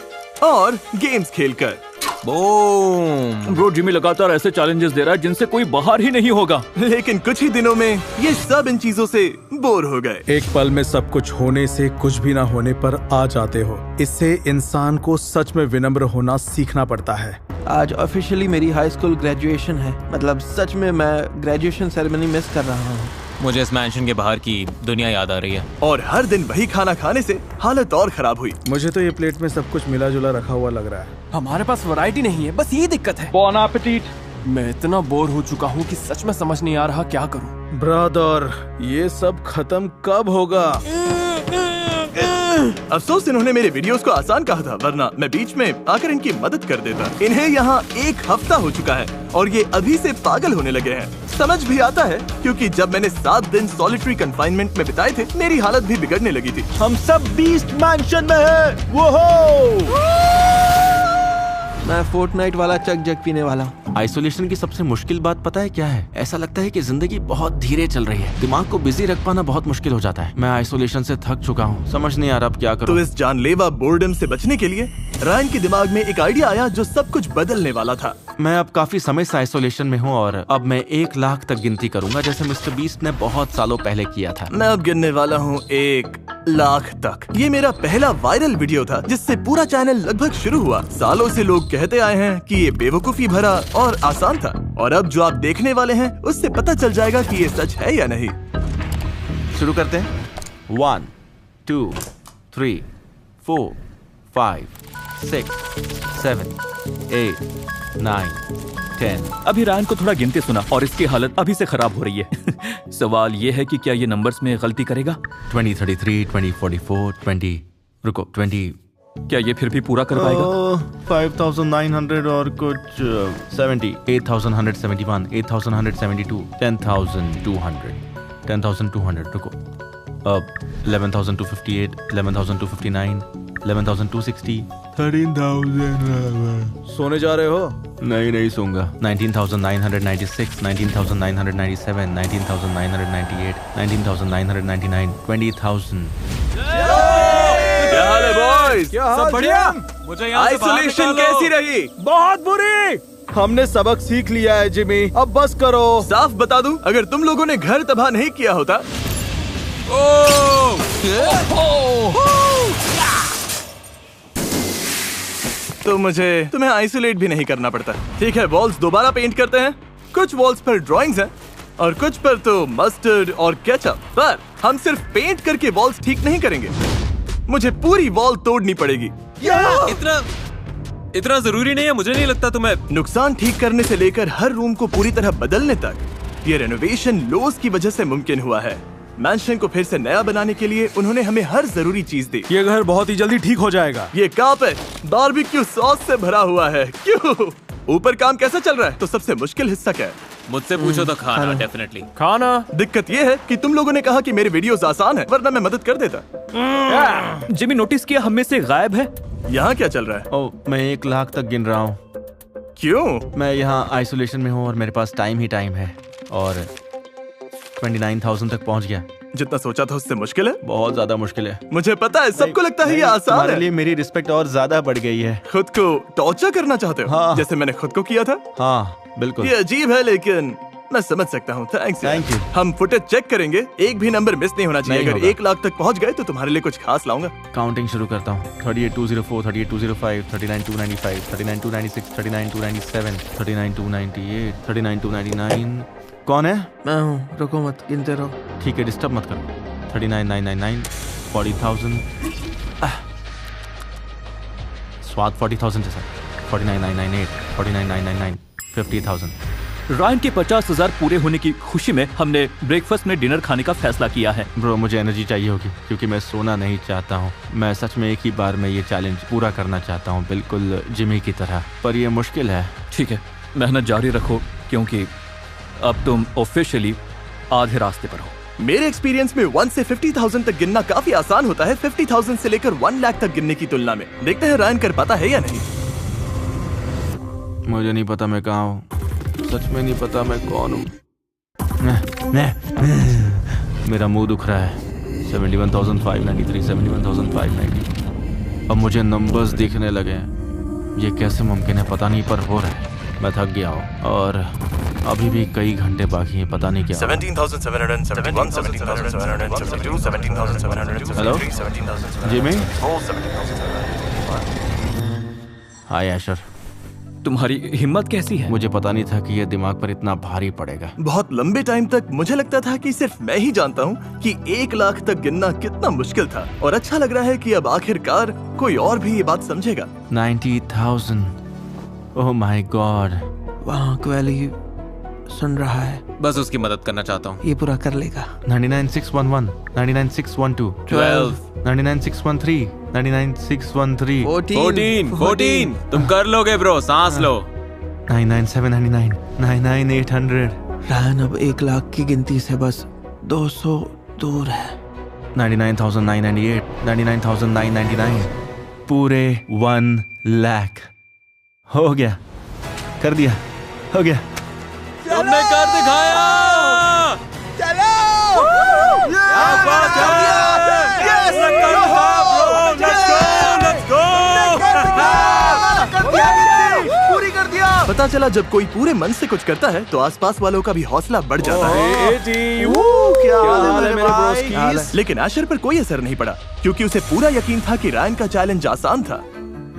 और गेम्स खेलकर। ब्रो, जिमी लगातार ऐसे चैलेंजेस दे रहा है जिनसे कोई बाहर ही नहीं होगा। लेकिन कुछ ही दिनों में ये सब इन चीजों से बोर हो गए। एक पल में सब कुछ होने से कुछ भी ना होने पर आ जाते हो। इससे इंसान को सच में विनम्र होना सीखना पड़ता है। आज ऑफिशियली मेरी हाई स्कूल ग्रेजुएशन है। मतलब सच में मैं ग्रेजुएशन सेरेमनी मिस कर रहा हूँ। मुझे इस मैंशन के बाहर की दुनिया याद आ रही है। और हर दिन वही खाना खाने से हालत और खराब हुई। मुझे तो ये प्लेट में सब कुछ मिला जुला रखा हुआ लग रहा है। हमारे पास वैरायटी नहीं है, बस ये दिक्कत है। बॉन एपेटिट। मैं इतना बोर हो चुका हूँ कि सच में समझ नहीं आ रहा क्या करूँ। ब्रदर, ये सब खत्म कब होगा? अफसोस इन्होंने मेरे वीडियोस को आसान कहा था, वरना मैं बीच में आकर इनकी मदद कर देता। इन्हें यहाँ 1 हफ्ता हो चुका है और ये अभी से पागल होने लगे हैं। समझ भी आता है, क्योंकि जब मैंने 7 दिन सॉलिटरी कंफाइनमेंट में बिताए थे, मेरी हालत भी बिगड़ने लगी थी। हम सब बीस्ट मैंशन में हैं। वो मैं फोर्टनाइट वाला चक जग पीने वाला हूँ। आइसोलेशन की सबसे मुश्किल बात पता है क्या है? ऐसा लगता है कि जिंदगी बहुत धीरे चल रही है। दिमाग को बिजी रख पाना बहुत मुश्किल हो जाता है। मैं आइसोलेशन से थक चुका हूँ, समझ नहीं आ रहा अब क्या करूँ। तो इस जानलेवा बोर्डम से बचने के लिए रायन के दिमाग में एक आइडिया आया जो सब कुछ बदलने वाला था। मैं अब काफी समय से आइसोलेशन में हूँ और अब मैं 1 लाख तक गिनती करूंगा, जैसे मिस्टर बीस्ट ने बहुत सालों पहले किया था। मैं अब गिनने वाला हूँ 1 लाख तक। ये मेरा पहला वायरल वीडियो था जिससे पूरा चैनल लगभग शुरू हुआ। सालों से लोग कहते आए हैं कि ये बेवकूफी भरा और आसान था, और अब जो आप देखने वाले हैं उससे पता चल जाएगा कि ये सच है या नहीं। शुरू करते हैं। 1 2 3 4 5 6 7 8 9 10। अभी रायन को थोड़ा गिनते सुना और इसकी हालत अभी से खराब हो रही है। सवाल ये है कि क्या ये नंबर्स में गलती करेगा? 20 33 20 44 20 रुको 20। क्या ये फिर भी पूरा कर पाएगा? 5900 और कुछ 70 8171 8172 10200 10200 रुको। अब 11258 11259 11260 13,000। सोने जा रहे हो? नहीं सोऊंगा। 19,996 19,997 19,998 19,999 20,000। क्या हाल है बॉयज? सब बढ़िया? मुझे यहाँ से बाहर आइसोलेशन निकालो। कैसी रही? बहुत बुरी। हमने सबक सीख लिया है जिमी, अब बस करो। साफ बता दूं, अगर तुम लोगों ने घर तबाह नहीं किया होता तो मुझे तुम्हें आइसोलेट भी नहीं करना पड़ता। ठीक है, वॉल्स दोबारा पेंट करते हैं। कुछ वॉल्स पर ड्राइंग्स हैं और कुछ पर तो मस्टर्ड और केचप। पर हम सिर्फ पेंट करके वॉल्स ठीक नहीं करेंगे, मुझे पूरी वॉल तोड़नी पड़ेगी। इतना जरूरी नहीं है, मुझे नहीं लगता तुम्हें। नुकसान ठीक करने से लेकर हर रूम को पूरी तरह बदलने तक, ये रेनोवेशन लोस की वजह से मुमकिन हुआ है। मैंशन को फिर से नया बनाने के लिए उन्होंने हमें हर जरूरी चीज दी। ये घर बहुत ही जल्दी ठीक हो जाएगा। ये कार्पेट बारबेक्यू सॉस से भरा हुआ है। क्यों? ऊपर काम कैसा चल रहा है? तो सबसे मुश्किल हिस्सा क्या है? मुझसे पूछो तो खाना, डेफिनेटली खाना। दिक्कत ये है कि तुम लोगों ने कहा कि मेरे वीडियोस आसान है, वरना मैं मदद कर देता। जिमी, नोटिस किया हम में से गायब है। यहाँ क्या चल रहा है? ओह, मैं 1 लाख तक गिन रहा हूँ। क्यों? मैं यहाँ आइसोलेशन में हूँ और मेरे पास टाइम ही टाइम है और 29,000 तक पहुँच गया। जितना सोचा था उससे मुश्किल है। बहुत ज्यादा मुश्किल है। मुझे पता है, सबको लगता है ये आसान तुम्हारे है। लिए मेरी रिस्पेक्ट और ज्यादा बढ़ गई है। खुद को टॉर्चर करना चाहते हो? हाँ। जैसे मैंने खुद को किया था। हाँ बिल्कुल। ये अजीब है, लेकिन मैं समझ सकता हूँ। थैंक्स। Thank you। हम फुटेज चेक करेंगे, एक भी नंबर मिस नहीं होना चाहिए। नहीं अगर होगा। 1 लाख तक पहुँच गए तो तुम्हारे लिए कुछ खास लाऊंगा। काउंटिंग शुरू करता हूँ। 38,204 38,205 39,295 39,296 39,297 39,298 39,299 कौन है? मैं हूँ, रुको मत, गिनते रहो। ठीक है, डिस्टर्ब मत करो। 39,999, 40,000, स्वाद 40,000 जैसा, 49,998, 49,999, 50,000। रायन के 50,000 पूरे होने की खुशी में हमने ब्रेकफास्ट में डिनर खाने का फैसला किया है। ब्रो, मुझे एनर्जी चाहिए होगी क्योंकि मैं सोना नहीं चाहता हूँ। मैं सच में एक ही बार में ये चैलेंज पूरा करना चाहता हूँ, बिल्कुल जिमी की तरह, पर ये मुश्किल है। ठीक है, मेहनत जारी रखो क्योंकि अब तुम ऑफिशियली आधे रास्ते पर हो। मेरे एक्सपीरियंस में 1 से 50,000 तक गिनना काफी आसान होता है 50,000 से लेकर 1 लाख तक गिनने की तुलना में। देखते हैं रायन कर पाता है या नहीं। मुझे नहीं पता मैं कहाँ हूँ, सच में नहीं पता मैं कौन हूँ। मेरा मुंह दुख रहा है। 71,593, 71,590। अब मुझे नंबर्स दिखने लगे हैं। ये कैसे मुमकिन है पता नहीं, पर हो रहा है। मैं थक गया हूँ और अभी भी कई घंटे बाकी हैं, पता नहीं क्या। 17,771, 17,772, 17,702, हेलो जिमी। हाय एशर। तुम्हारी हिम्मत कैसी है? मुझे पता नहीं था कि ये दिमाग पर इतना भारी पड़ेगा। बहुत लंबे टाइम तक मुझे लगता था कि सिर्फ मैं ही जानता हूँ कि 1 लाख तक गिनना कितना मुश्किल था, और अच्छा लग रहा है कि अब आखिरकार कोई और भी ये बात समझेगा। 90,000, ओह माय गॉड। वहाँ क्वेली सुन रहा है, बस उसकी मदद करना चाहता हूँ। ये पूरा कर लेगा। 99,611, 99,612, 12, 99,613, 99,613, 14। तुम कर लोगे ब्रो, सांस लो। 99,799, 99,800, रायन अब 1 लाख की गिनती से बस 200 दूर है। 99,998, 99,999, पूरे 1 लाख। हो गया, कर दिया, हो गया। तुमने कर दिखाया। चलो! पूरी कर दिया। पता चला जब कोई पूरे मन से कुछ करता है तो आसपास वालों का भी हौसला बढ़ जाता है। क्या हाल है मेरे बॉस? लेकिन एशर पर कोई असर नहीं पड़ा क्योंकि उसे पूरा यकीन था कि रायन का चैलेंज आसान था।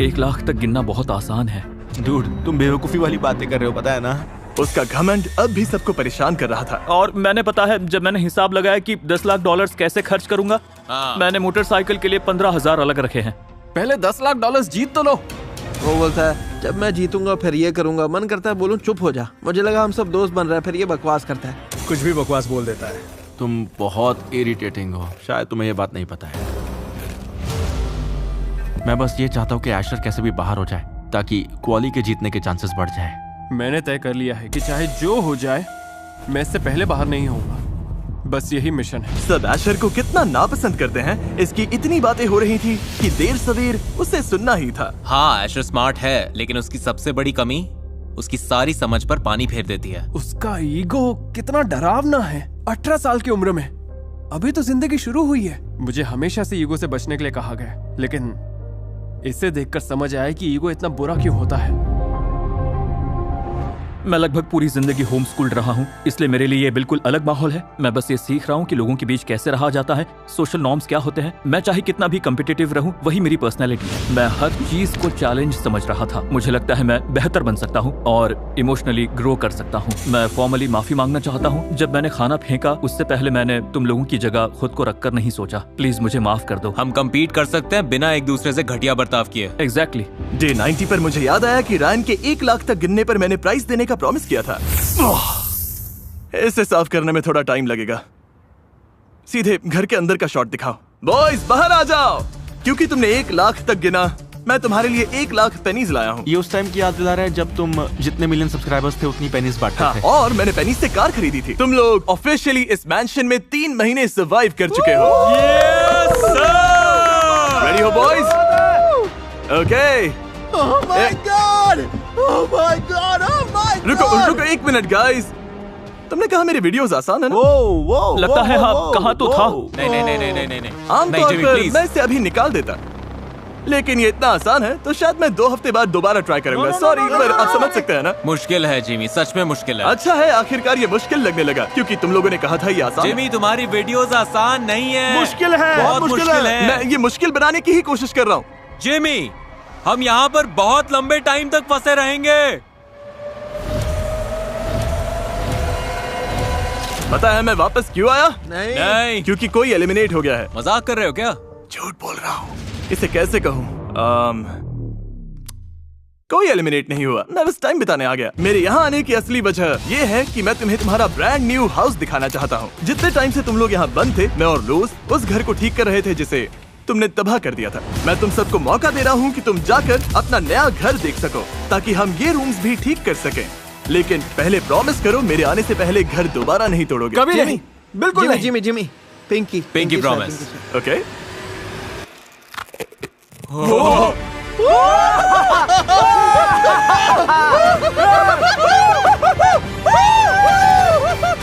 1 लाख तक गिनना बहुत आसान है। डूड, तुम बेवकूफी वाली बातें कर रहे हो, पता है ना? उसका घमंड अब भी सबको परेशान कर रहा था। और मैंने पता है, जब मैंने हिसाब लगाया कि 10 लाख डॉलर्स कैसे खर्च करूंगा, मैंने मोटरसाइकिल के लिए 15,000 अलग रखे हैं। पहले 10 लाख डॉलर्स जीत तो लो। वो बोलता है जब मैं जीतूंगा फिर ये करूंगा। मन करता है बोलूं चुप हो जा। मुझे लगा हम सब दोस्त बन रहे हैं, फिर ये बकवास करता है। कुछ भी बकवास बोल देता है। तुम बहुत इरिटेटिंग हो, शायद तुम्हें ये बात नहीं पता है। मैं बस ये चाहता हूँ कि एशर कैसे भी बाहर हो जाए ताकि क्वाली के जीतने के चांसेस बढ़ जाए। मैंने तय कर लिया है कि चाहे जो हो जाए मैं इससे पहले बाहर नहीं होऊंगा। बस यही मिशन है। सब एशर को कितना नापसंद करते हैं, इसकी इतनी बातें हो रही थी कि देर सवेर उसे सुनना ही था। हाँ, एशर स्मार्ट है, लेकिन उसकी सबसे बड़ी कमी उसकी सारी समझ पर पानी फेर देती है। उसका ईगो कितना डरावना है। 18 साल की उम्र में, अभी तो जिंदगी शुरू हुई है। मुझे हमेशा से ईगो से बचने के लिए कहा गया, लेकिन इसे देखकर समझ आया कि ईगो इतना बुरा क्यों होता है। मैं लगभग पूरी जिंदगी होम स्कूल रहा हूँ, इसलिए मेरे लिए ये बिल्कुल अलग माहौल है। मैं बस ये सीख रहा हूँ कि लोगों के बीच कैसे रहा जाता है, सोशल नॉर्म्स क्या होते हैं। मैं चाहे कितना भी कम्पिटिटिव रहूँ, वही मेरी पर्सनैलिटी है। मैं हर चीज को चैलेंज समझ रहा था। मुझे लगता है मैं बेहतर बन सकता हूँ और इमोशनली ग्रो कर सकता हूँ। मैं फॉर्मली माफी मांगना चाहता हूँ। जब मैंने खाना फेंका उससे पहले मैंने तुम लोगों की जगह खुद को रखकर नहीं सोचा। प्लीज मुझे माफ कर दो। हम कम्पीट कर सकते हैं बिना एक दूसरे से घटिया बर्ताव किए। एग्जैक्टली। डे 90 पर मुझे याद आया कि रायन के 1 लाख तक गिनने पर मैंने प्राइस देने का प्रॉमिस किया था। इसे साफ करने में थोड़ा टाइम लगेगा। सीधे घर के अंदर का शॉट दिखाओ। बॉयज बाहर आ जाओ, क्योंकि तुमने 1 लाख तक गिना। मैं तुम्हारे लिए 1 लाख पेनीज लाया हूँ। ये उस टाइम की याद दिला रहा है जब तुम जितने मिलियन सब्सक्राइबर्स थे उतनी पेनीज बांटते थे। और मैंने पेनीज से कार खरीदी थी। तुम लोग ऑफिशियली इस मैंशन में 3 महीने सर्वाइव कर चुके हो। रेडी हो बॉयज? ओके। रुको 1 मिनट गाइस। तुमने कहा मेरे वीडियोस आसान है ना? लगता है हाँ, कहा तो था। नहीं। आमतौर पर मैं इसे अभी निकाल देता, लेकिन ये इतना आसान है तो शायद मैं 2 हफ्ते बाद दोबारा ट्राई करूंगा। सॉरी, पर आप समझ सकते हैं ना। मुश्किल है जिमी, सच में मुश्किल है। अच्छा है, आखिरकार ये मुश्किल लगने लगा क्योंकि तुम लोगों ने कहा था ये आसान। जिमी, तुम्हारी वीडियोस आसान नहीं है। मुश्किल है, बहुत मुश्किल है। मैं ये मुश्किल बनाने की ही कोशिश कर रहा हूँ। जिमी, हम यहाँ पर बहुत लंबे टाइम तक फंसे रहेंगे। पता है मैं वापस क्यों आया? नहीं। क्योंकि कोई एलिमिनेट हो गया है। मजाक कर रहे हो क्या? झूठ बोल रहा हूँ। इसे कैसे कहूँ? कोई एलिमिनेट नहीं हुआ, मैं बस टाइम बिताने आ गया। मेरे यहाँ आने की असली वजह ये है कि मैं तुम्हें तुम्हारा ब्रांड न्यू हाउस दिखाना चाहता हूँ। जितने टाइम से तुम लोग यहाँ बंद थे, मैं और लोस उस घर को ठीक कर रहे थे जिसे तुमने तबाह कर दिया था। मैं तुम सबको मौका दे रहा हूँ कि तुम जाकर अपना नया घर देख सको, ताकि हम ये रूम्स भी ठीक कर सकें। लेकिन पहले प्रॉमिस करो, मेरे आने से पहले घर दोबारा नहीं तोड़ोगे। कभी नहीं, बिल्कुल नहीं। Jimmy Jimmy Pinky Pinky sir, promise. Sir. Okay.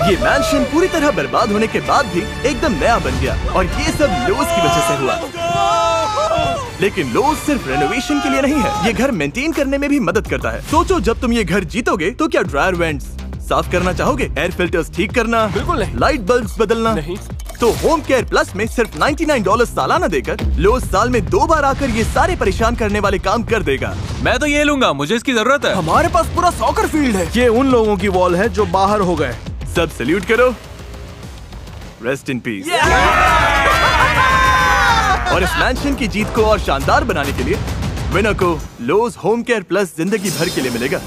ये मैंशन पूरी तरह बर्बाद होने के बाद भी एकदम नया बन गया, और ये सब लोस की वजह से हुआ। लेकिन लोस सिर्फ रेनोवेशन के लिए नहीं है, ये घर मेंटेन करने में भी मदद करता है। सोचो, जब तुम ये घर जीतोगे तो क्या ड्रायर वेंट्स साफ करना चाहोगे? एयर फिल्टर्स ठीक करना? बिल्कुल नहीं। लाइट बल्ब्स बदलना? नहीं। तो होम केयर प्लस में सिर्फ $99 सालाना देकर लोस साल में 2 बार आकर ये सारे परेशान करने वाले काम कर देगा। मैं तो ये लूंगा, मुझे इसकी जरूरत है। हमारे पास पूरा सॉकर फील्ड है। ये उन लोगों की वॉल है जो बाहर हो गए। सब सल्यूट करो। Rest in peace. और इस मैंशन की जीत को और शानदार बनाने के लिए विनर को लोस होम केयर प्लस जिंदगी भर के लिए मिलेगा।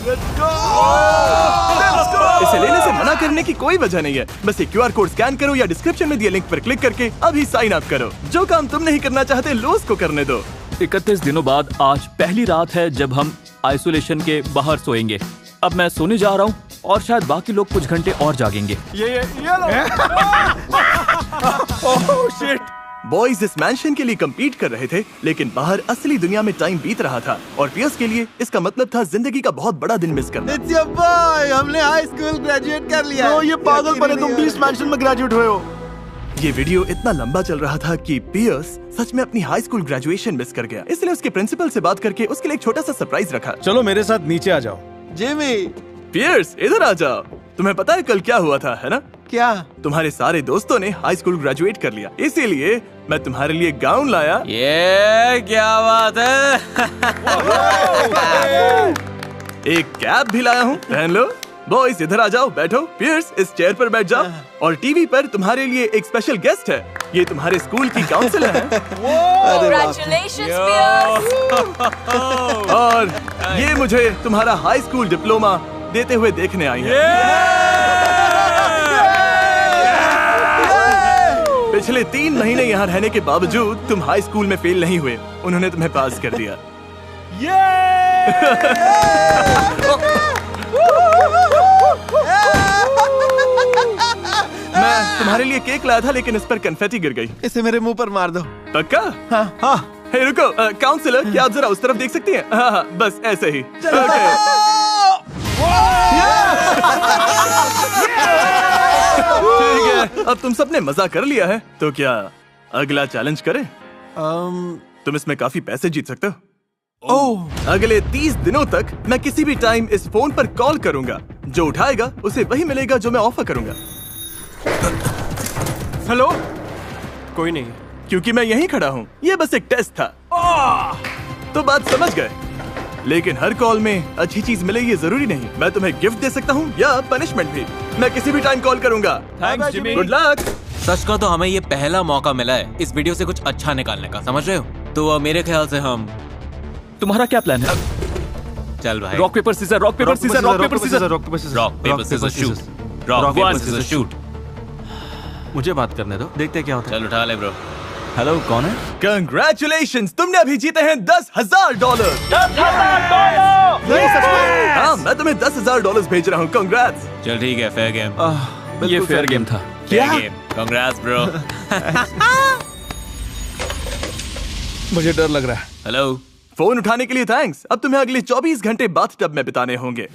इसे लेने से मना करने की कोई वजह नहीं है। बस एक QR कोड स्कैन करो या डिस्क्रिप्शन में दिए लिंक पर क्लिक करके अभी साइन अप करो। जो काम तुम नहीं करना चाहते, लोस को करने दो। 31 दिनों बाद आज पहली रात है जब हम आइसोलेशन के बाहर सोएंगे। अब मैं सोने जा रहा हूँ और शायद बाकी लोग कुछ घंटे और जागेंगे। ये लो। Oh shit. बॉयज इस मैंशन के लिए कम्पीट कर रहे थे, लेकिन बाहर असली दुनिया में टाइम बीत रहा था, और पियर्स के लिए इसका मतलब था जिंदगी का बहुत बड़ा दिन मिस करना। It's your boy, हमने हाई स्कूल ग्रेजुएट कर लिया। तो ये पागल बने तुम 20 मैंशन में ग्रेजुएट हुए हो। ये वीडियो इतना लंबा चल रहा था कि पियर्स सच में अपनी हाई स्कूल ग्रेजुएशन मिस कर गया। इसलिए उसके प्रिंसिपल से बात करके उसके लिए एक छोटा सा सरप्राइज रखा। चलो मेरे साथ नीचे आ जाओ। जिमी पियर्स इधर आ जाओ। तुम्हें पता है कल क्या हुआ था, है ना? क्या? तुम्हारे सारे दोस्तों ने हाई स्कूल ग्रेजुएट कर लिया, इसीलिए मैं तुम्हारे लिए गाउन लाया। ये क्या बात है? एक कैप भी लाया हूँ, पहन लो। बॉयज इधर आ जाओ, बैठो। पियर्स इस चेयर पर बैठ जाओ। और टीवी पर तुम्हारे लिए एक स्पेशल गेस्ट है। ये तुम्हारे स्कूल की काउंसलर है। Congratulations, Pierce! और ये मुझे तुम्हारा हाई स्कूल डिप्लोमा देते हुए देखने आई है। पिछले 3 महीने यहाँ रहने के बावजूद तुम हाई स्कूल में फेल नहीं हुए, उन्होंने तुम्हें पास कर दिया। मैं तुम्हारे लिए केक लाया था, लेकिन इस पर कन्फेटी गिर गई। इसे मेरे मुंह पर मार दो। पक्का? हाँ। हे रुको, काउंसलर, क्या आप जरा उस तरफ देख सकती हैं? हाँ, बस ऐसे ही। ठीक है, अब तुम सबने मजा कर लिया है, तो क्या अगला चैलेंज करें? तुम इसमें काफी पैसे जीत सकते हो। अगले 30 दिनों तक मैं किसी भी टाइम इस फोन पर कॉल करूंगा। जो उठाएगा उसे वही मिलेगा जो मैं ऑफर करूंगा। हेलो? कोई नहीं। क्योंकि मैं यहीं खड़ा हूँ। ये बस एक टेस्ट था। तो बात समझ गए। लेकिन हर कॉल में अच्छी चीज मिले ये जरूरी नहीं। मैं तुम्हें गिफ्ट दे सकता हूँ या पनिशमेंट भी। मैं किसी भी टाइम कॉल करूंगा। Thanks Jimmy. Good luck. सच का तो हमें ये पहला मौका मिला है इस वीडियो से कुछ अच्छा निकालने का, समझ रहे हो? तो मेरे ख्याल से हम तुम्हारा क्या प्लान है? चल भाई, rock paper scissors, rock paper scissors, rock paper scissors, rock paper scissors shoot, rock paper scissors shoot. मुझे बात करने दो, देखते क्या होता है। चल उठा ले ब्रो। हेलो, कौन है? कंग्रेचुलेशंस, तुमने अभी जीते हैं $10,000। हाँ, मैं तुम्हें $10,000 भेज रहा हूँ। कंग्रेट्स। चल ठीक है, फेयर गेम। ये फेयर गेम था। Fair game. Congrats bro. मुझे डर लग रहा है। हेलो। फोन उठाने के लिए थैंक्स। अब तुम्हें अगले 24 घंटे बाथटब में बिताने होंगे।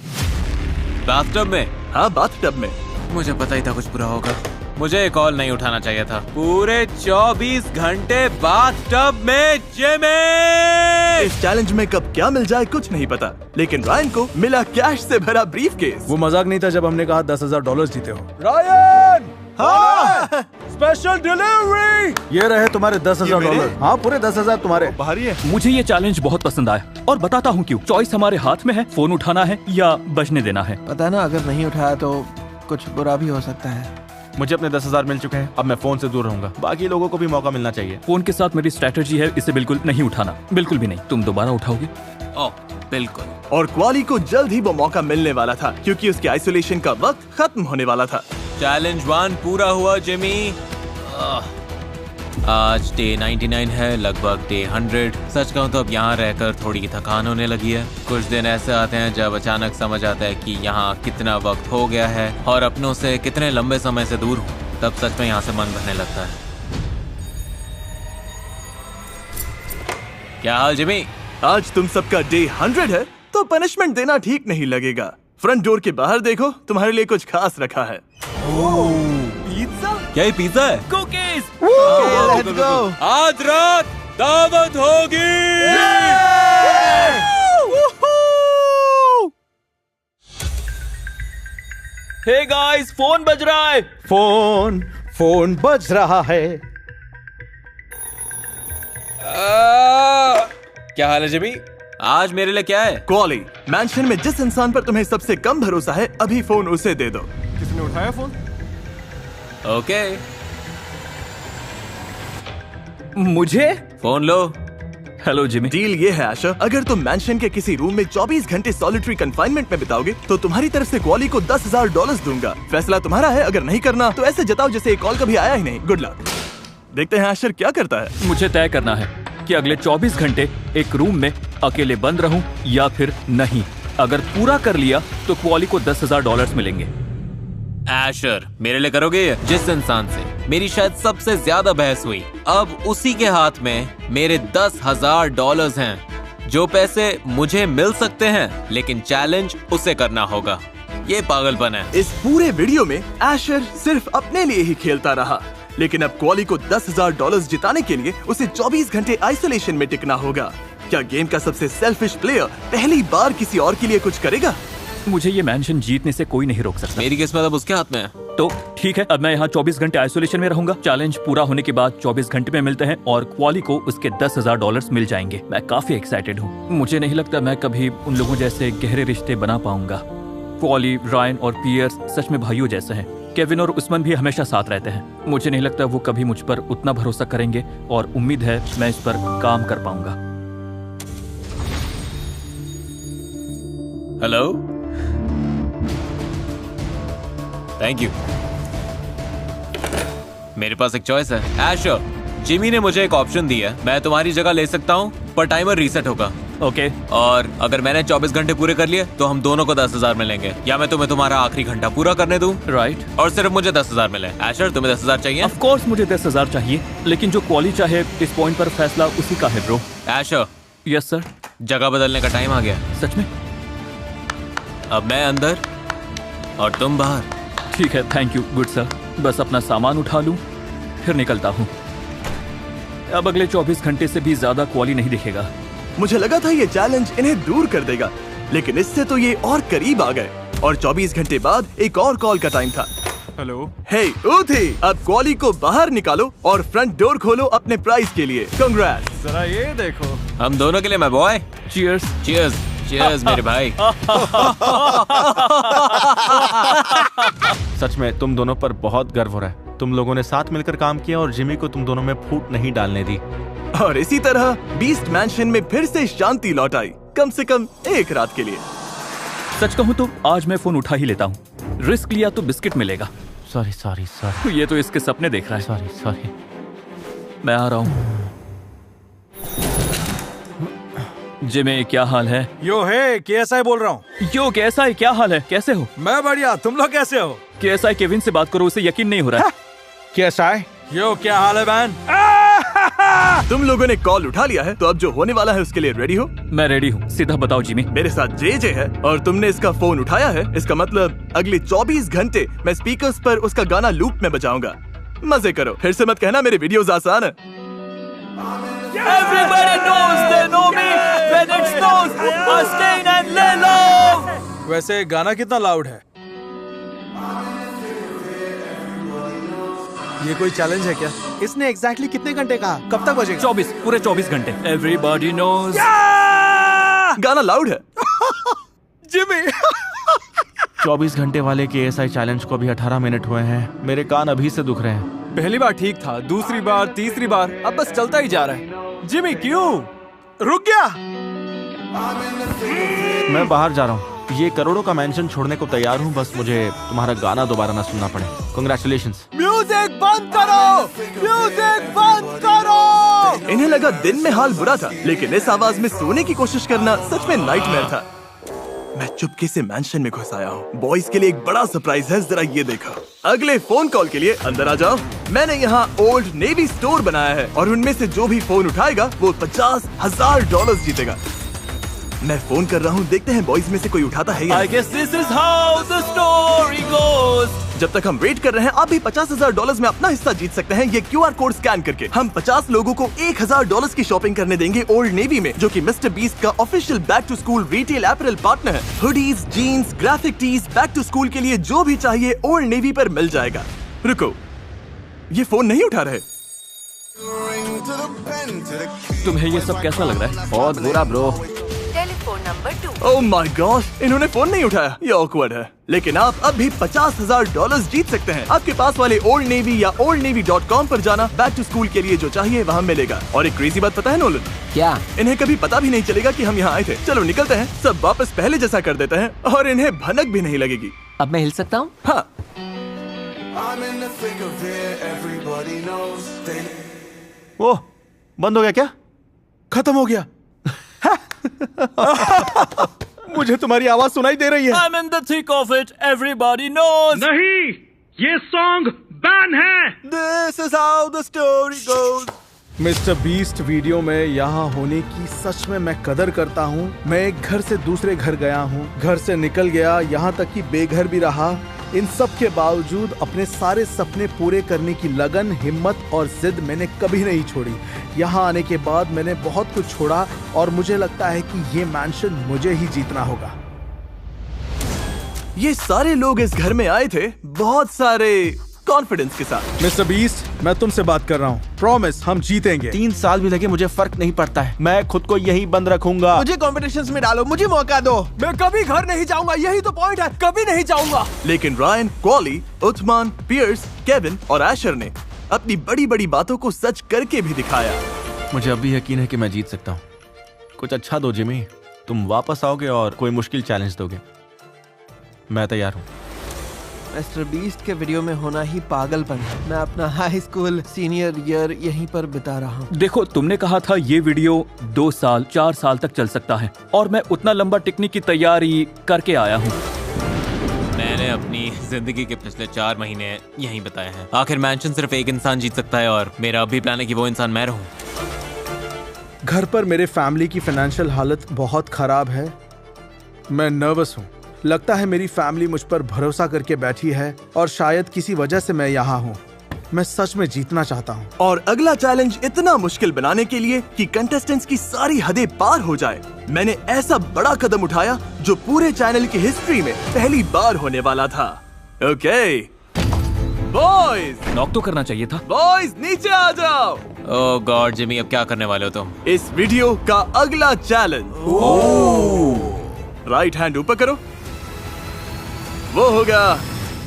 बाथटब में? हाँ, बाथटब में। मुझे पता ही था कुछ बुरा होगा। मुझे कॉल नहीं उठाना चाहिए था। पूरे 24 घंटे बाथटब में जिमी। इस चैलेंज में कब क्या मिल जाए कुछ नहीं पता, लेकिन रायन को मिला कैश से भरा ब्रीफकेस। वो मजाक नहीं था जब हमने कहा $10,000 जीते हो। रायन! हाँ! Special delivery! ये रहे तुम्हारे $10,000। हाँ, पूरे 10,000 तुम्हारे। भारी है। मुझे ये चैलेंज बहुत पसंद आया और बताता हूँ क्यों। चॉइस हमारे हाथ में है, फोन उठाना है या बजने देना है। पता है ना, अगर नहीं उठाया तो कुछ बुरा भी हो सकता है। मुझे अपने 10,000 मिल चुके हैं, अब मैं फोन से दूर रहूंगा। बाकी लोगों को भी मौका मिलना चाहिए। फोन के साथ मेरी स्ट्रेटजी है इसे बिल्कुल नहीं उठाना, बिल्कुल भी नहीं। तुम दोबारा उठाओगे? ओह बिल्कुल। और क्वाली को जल्द ही वो मौका मिलने वाला था क्योंकि उसके आइसोलेशन का वक्त खत्म होने वाला था। चैलेंज 1 पूरा हुआ जिमी। आज डे 99 है, लगभग डे 100। सच कहूँ तो अब यहाँ रहकर थोड़ी थकान होने लगी है। कुछ दिन ऐसे आते हैं जब अचानक समझ आता है कि यहाँ कितना वक्त हो गया है और अपनों से कितने लंबे समय से दूर हूँ। तब सच में यहाँ से मन भरने लगता है। क्या हाल जिमी? आज तुम सबका डे 100 है तो पनिशमेंट देना ठीक नहीं लगेगा। फ्रंट डोर के बाहर देखो, तुम्हारे लिए कुछ खास रखा है। पिज्जा? क्या ये पिज्जा है? कुकीज। Let's go. आज रात दावत होगी। हे गाइस, फोन बज रहा है। फोन बज रहा है। क्या हाल है जिमी? आज मेरे लिए क्या है? क्वाली, मैंशन में जिस इंसान पर तुम्हें सबसे कम भरोसा है, अभी फोन उसे दे दो। किसने उठाया फोन? ओके, मुझे फोन लो। Hello Jimmy. डील ये है आशा, अगर तुम मैंशन के किसी रूम में 24 घंटे सॉलिटरी कंफाइनमेंट में बिताओगे तो तुम्हारी तरफ से क्वाली को $10,000 दूंगा। फैसला तुम्हारा है। अगर नहीं करना तो ऐसे जताओ जैसे एक कॉल कभी आया ही नहीं। Good luck. देखते हैं आशर क्या करता है। मुझे तय करना है कि अगले 24 घंटे एक रूम में अकेले बंद रहूं या फिर नहीं। अगर पूरा कर लिया तो क्वाली को $10,000 मिलेंगे। एशर, मेरे लिए करोगे ये? जिस इंसान से मेरी शायद सबसे ज्यादा बहस हुई, अब उसी के हाथ में मेरे $10,000 हैं। जो पैसे मुझे मिल सकते हैं लेकिन चैलेंज उसे करना होगा। ये पागलपन है। इस पूरे वीडियो में एशर सिर्फ अपने लिए ही खेलता रहा, लेकिन अब क्वाली को $10,000 जिताने के लिए उसे 24 घंटे आइसोलेशन में टिकना होगा। क्या गेम का सबसे सेल्फिश प्लेयर पहली बार किसी और के लिए कुछ करेगा? मुझे ये मैंशन जीतने से कोई नहीं रोक सकता। मेरी किस्मत अब उसके हाथ में है। तो ठीक है, अब मैं यहाँ 24 घंटे आइसोलेशन में रहूंगा। चैलेंज पूरा होने के बाद 24 घंटे में मिलते हैं और क्वाली को उसके $10,000 मिल जाएंगे। मैं काफी एक्साइटेड हूँ। मुझे नहीं लगता मैं कभी उन लोगों जैसे गहरे रिश्ते बना पाऊंगा। क्वाली, रायन और पियर्स सच में भाइयों जैसे हैं। केविन और उस्मान भी हमेशा साथ रहते हैं। मुझे नहीं लगता वो कभी मुझ पर उतना भरोसा करेंगे और उम्मीद है मैं इस पर काम कर पाऊंगा। Hello, thank you. मेरे पास एक चॉइस है। एशर, जिमी ने मुझे एक ऑप्शन दिया है। मैं तुम्हारी जगह ले सकता हूँ पर टाइमर रीसेट होगा। ओके। और अगर मैंने 24 घंटे पूरे कर लिए तो हम दोनों को 10,000 मिलेंगे, या मैं तुम्हें तुम्हारा आखिरी घंटा पूरा करने दूं। राइट। और सिर्फ मुझे 10,000 मिले। एशर, तुम्हें 10,000 चाहिए? ऑफ कोर्स मुझे 10,000 चाहिए, लेकिन जो क्वाली चाहे इस पॉइंट पर फैसला उसी का है ब्रो। एशर। Yes sir. जगह बदलने का टाइम आ गया। सच में? अब मैं अंदर और तुम बाहर। ठीक है, थैंक यू गुड सर। बस अपना सामान उठा लूं फिर निकलता हूँ। अब अगले 24 घंटे से भी ज्यादा क्वाली नहीं दिखेगा। मुझे लगा था ये चैलेंज इन्हें दूर कर देगा, लेकिन इससे तो ये और करीब आ गए। और 24 घंटे बाद एक और कॉल का टाइम था। हेलो। हे उथी, अब क्वाली को बाहर निकालो और फ्रंट डोर खोलो अपने प्राइज के लिए। कांग्रेट्स। जरा ये देखो। हम दोनों के लिए मैं बॉय। चीयर्स। चीयर्स। चीयर्स मेरे भाई। सच में तुम दोनों पर बहुत गर्व हो रहा है। तुम लोगों ने साथ मिलकर काम किया और जिमी को तुम दोनों में फूट नहीं डालने दी। और इसी तरह बीस्ट मैंशन में फिर से शांति लौट आई, कम से कम एक रात के लिए। सच कहूँ तो आज मैं फोन उठा ही लेता हूँ। रिस्क लिया तो बिस्किट मिलेगा। सॉरी। ये तो इसके सपने देख रहा है। सॉरी। मैं आ रहा हूँ। जिमी, क्या हाल है? यो है, KSI बोल रहा हूँ। यो KSI, क्या हाल है? कैसे हो? मैं बढ़िया, तुम लोग कैसे हो? KSI केविन से बात करो, उसे यकीन नहीं हो रहा है। KSI, यो क्या हाल है बैन? तुम लोगों ने कॉल उठा लिया है तो अब जो होने वाला है उसके लिए रेडी हो? मैं रेडी हूँ, सीधा बताओ जिमी। मेरे साथ JJ है और तुमने इसका फोन उठाया है। इसका मतलब अगले 24 घंटे मैं स्पीकर्स पर उसका गाना लूप में बजाऊंगा। मजे करो। फिर से मत कहना मेरे वीडियोस आसान है। Everybody knows they know me when it snows. Astain and Lelo. वैसे गाना कितना लाउड है? ये कोई चैलेंज है क्या? इसने एग्जैक्टली कितने घंटे कहा? कब तक बजेगा? 24, पूरे 24 घंटे। Everybody knows. गाना लाउड है। जिमी 24 घंटे वाले KSI चैलेंज को अभी 18 मिनट हुए हैं। मेरे कान अभी से दुख रहे हैं। पहली बार ठीक था, दूसरी बार, तीसरी बार, अब बस चलता ही जा रहा है। जिमी क्यों रुक गया? मैं बाहर जा रहा हूँ। ये करोड़ों का मेंशन छोड़ने को तैयार हूँ, बस मुझे तुम्हारा गाना दोबारा ना सुनना पड़े। कांग्रेचुलेशंस। म्यूजिक बंद करो, म्यूजिक बंद करो। इन्हें लगा दिन में हाल बुरा था, लेकिन इस आवाज में सोने की कोशिश करना सच में नाइटमेयर था। मैं चुपके से मैंशन में घुस आया हूँ। बॉयज के लिए एक बड़ा सरप्राइज है, जरा ये देखो। अगले फोन कॉल के लिए अंदर आ जाओ। मैंने यहाँ ओल्ड नेवी स्टोर बनाया है और उनमें से जो भी फोन उठाएगा वो $50,000 जीतेगा। मैं फोन कर रहा हूँ, देखते हैं बॉयज में से कोई उठाता है या I guess this is how the story goes. जब तक हम वेट कर रहे हैं, आप भी $50,000 में अपना हिस्सा जीत सकते हैं ये QR कोड स्कैन करके। हम 50 लोगों को $1,000 की शॉपिंग करने देंगे ओल्ड नेवी में, जो कि मिस्टर बीस्ट का official back to school retail apparel partner है। Hoodies, jeans, graphic tees, back to school के लिए जो भी चाहिए ओल्ड नेवी पर मिल जाएगा। रुको, ये फोन नहीं उठा रहे। तुम्हें ये सब कैसा लग रहा है? बहुत बुरा bro. Telephone number 2। Oh my gosh, इन्होंने फोन नहीं उठाया। ये ऑकवर्ड है, लेकिन आप अब भी $50,000 जीत सकते हैं। आपके पास वाले ओल्ड नेवी या oldnavy.com पर जाना, बैक टू स्कूल के लिए जो चाहिए वहाँ मिलेगा। और एक क्रेजी बात पता है नोलन? क्या? इन्हें कभी पता भी नहीं चलेगा कि हम यहाँ आए थे। चलो निकलते हैं, सब वापस पहले जैसा कर देते हैं और इन्हें भनक भी नहीं लगेगी। अब मैं हिल सकता हूँ? हाँ। ओह, बंद हो गया क्या? खत्म हो गया। मुझे तुम्हारी आवाज सुनाई दे रही है। I'm in the thick of it. Everybody knows. नहीं, ये सॉन्ग बैन है। This is how the story goes. Mister beast video में यहाँ होने की सच में मैं कदर करता हूँ। मैं एक घर से दूसरे घर गया हूँ, घर से निकल गया, यहाँ तक कि बेघर भी रहा। इन सब के बावजूद अपने सारे सपने पूरे करने की लगन, हिम्मत और जिद मैंने कभी नहीं छोड़ी। यहाँ आने के बाद मैंने बहुत कुछ छोड़ा और मुझे लगता है कि ये मैंशन मुझे ही जीतना होगा। ये सारे लोग इस घर में आए थे बहुत सारे कॉन्फिडेंस के साथ। मिस्टर बीस्ट, मैं तुमसे बात कर रहा हूँ। प्रॉमिस, हम जीतेंगे। 3 साल भी लगे, मुझे फर्क नहीं पड़ता है। मैं खुद को यही बंद रखूंगा। मुझे कॉम्पिटिशंस में डालो, मुझे मौका दो। मैं कभी घर नहीं जाऊंगा, यही तो पॉइंट है, कभी नहीं जाऊंगा। लेकिन रायन, क्वाली, उथमान, पियर्स, केविन और एशर ने अपनी बड़ी बड़ी बातों को सच करके भी दिखाया। मुझे अभी यकीन है कि मैं जीत सकता हूँ। कुछ अच्छा दो जिमी, तुम वापस आओगे और कोई मुश्किल चैलेंज दोगे। मैं तैयार हूँ। मिस्टर बीस्ट के वीडियो में होना ही पागलपन है। मैं अपना हाई स्कूल सीनियर ईयर यहीं पर बिता रहा हूँ। देखो, तुमने कहा था ये वीडियो 2 साल 4 साल तक चल सकता है, और मैं उतना लंबा टिकने की तैयारी करके आया हूँ। मैंने अपनी जिंदगी के पिछले 4 महीने यहीं बिताए हैं। आखिर मैंशन सिर्फ एक इंसान जीत सकता है और मेरा अभी प्लान है कि वो इंसान मैं रहूं। घर पर मेरे फैमिली की फाइनेंशियल हालत बहुत खराब है। मैं नर्वस हूँ। लगता है मेरी फैमिली मुझ पर भरोसा करके बैठी है और शायद किसी वजह से मैं यहाँ हूँ। मैं सच में जीतना चाहता हूँ। और अगला चैलेंज इतना मुश्किल बनाने के लिए कि कंटेस्टेंट्स की सारी हदें पार हो जाए, मैंने ऐसा बड़ा कदम उठाया जो पूरे चैनल की हिस्ट्री में पहली बार होने वाला था। ओके बॉयज, नॉक तो करना चाहिए था। बॉयज नीचे आ जाओ। ओह गॉड जिमी, अब क्या करने वाले हो तुम? इस वीडियो का अगला चैलेंज, राइट हैंड ऊपर करो। वो होगा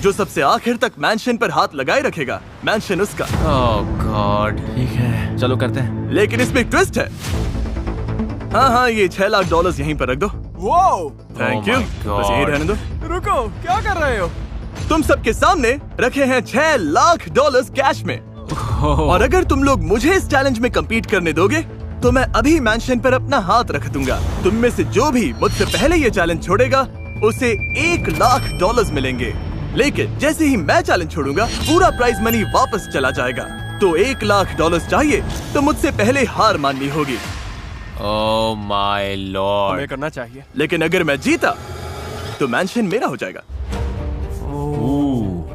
जो सबसे आखिर तक मैंशन पर हाथ लगाए रखेगा, मैंशन उसका। ओह गॉड, ठीक है, चलो करते हैं। लेकिन इसमें एक ट्विस्ट है। हाँ, ये $6 लाख यहीं पर रख दो। वो थैंक यू, बस यही रहने दो। रुको, क्या कर रहे हो? तुम सबके सामने रखे हैं $6 लाख कैश में। और अगर तुम लोग मुझे इस चैलेंज में कम्पीट करने दोगे तो मैं अभी मैंशन पर अपना हाथ रख दूंगा। तुम में से जो भी मुझसे पहले ये चैलेंज छोड़ेगा उसे $1 लाख मिलेंगे। लेकिन जैसे ही मैं चैलेंज छोड़ूंगा पूरा प्राइज मनी वापस चला जाएगा। तो $1 लाख चाहिए तो मुझसे पहले हार माननी होगी। ओह माय लॉर्ड, हमें करना चाहिए। लेकिन अगर मैं जीता तो मैंशन मेरा हो जाएगा।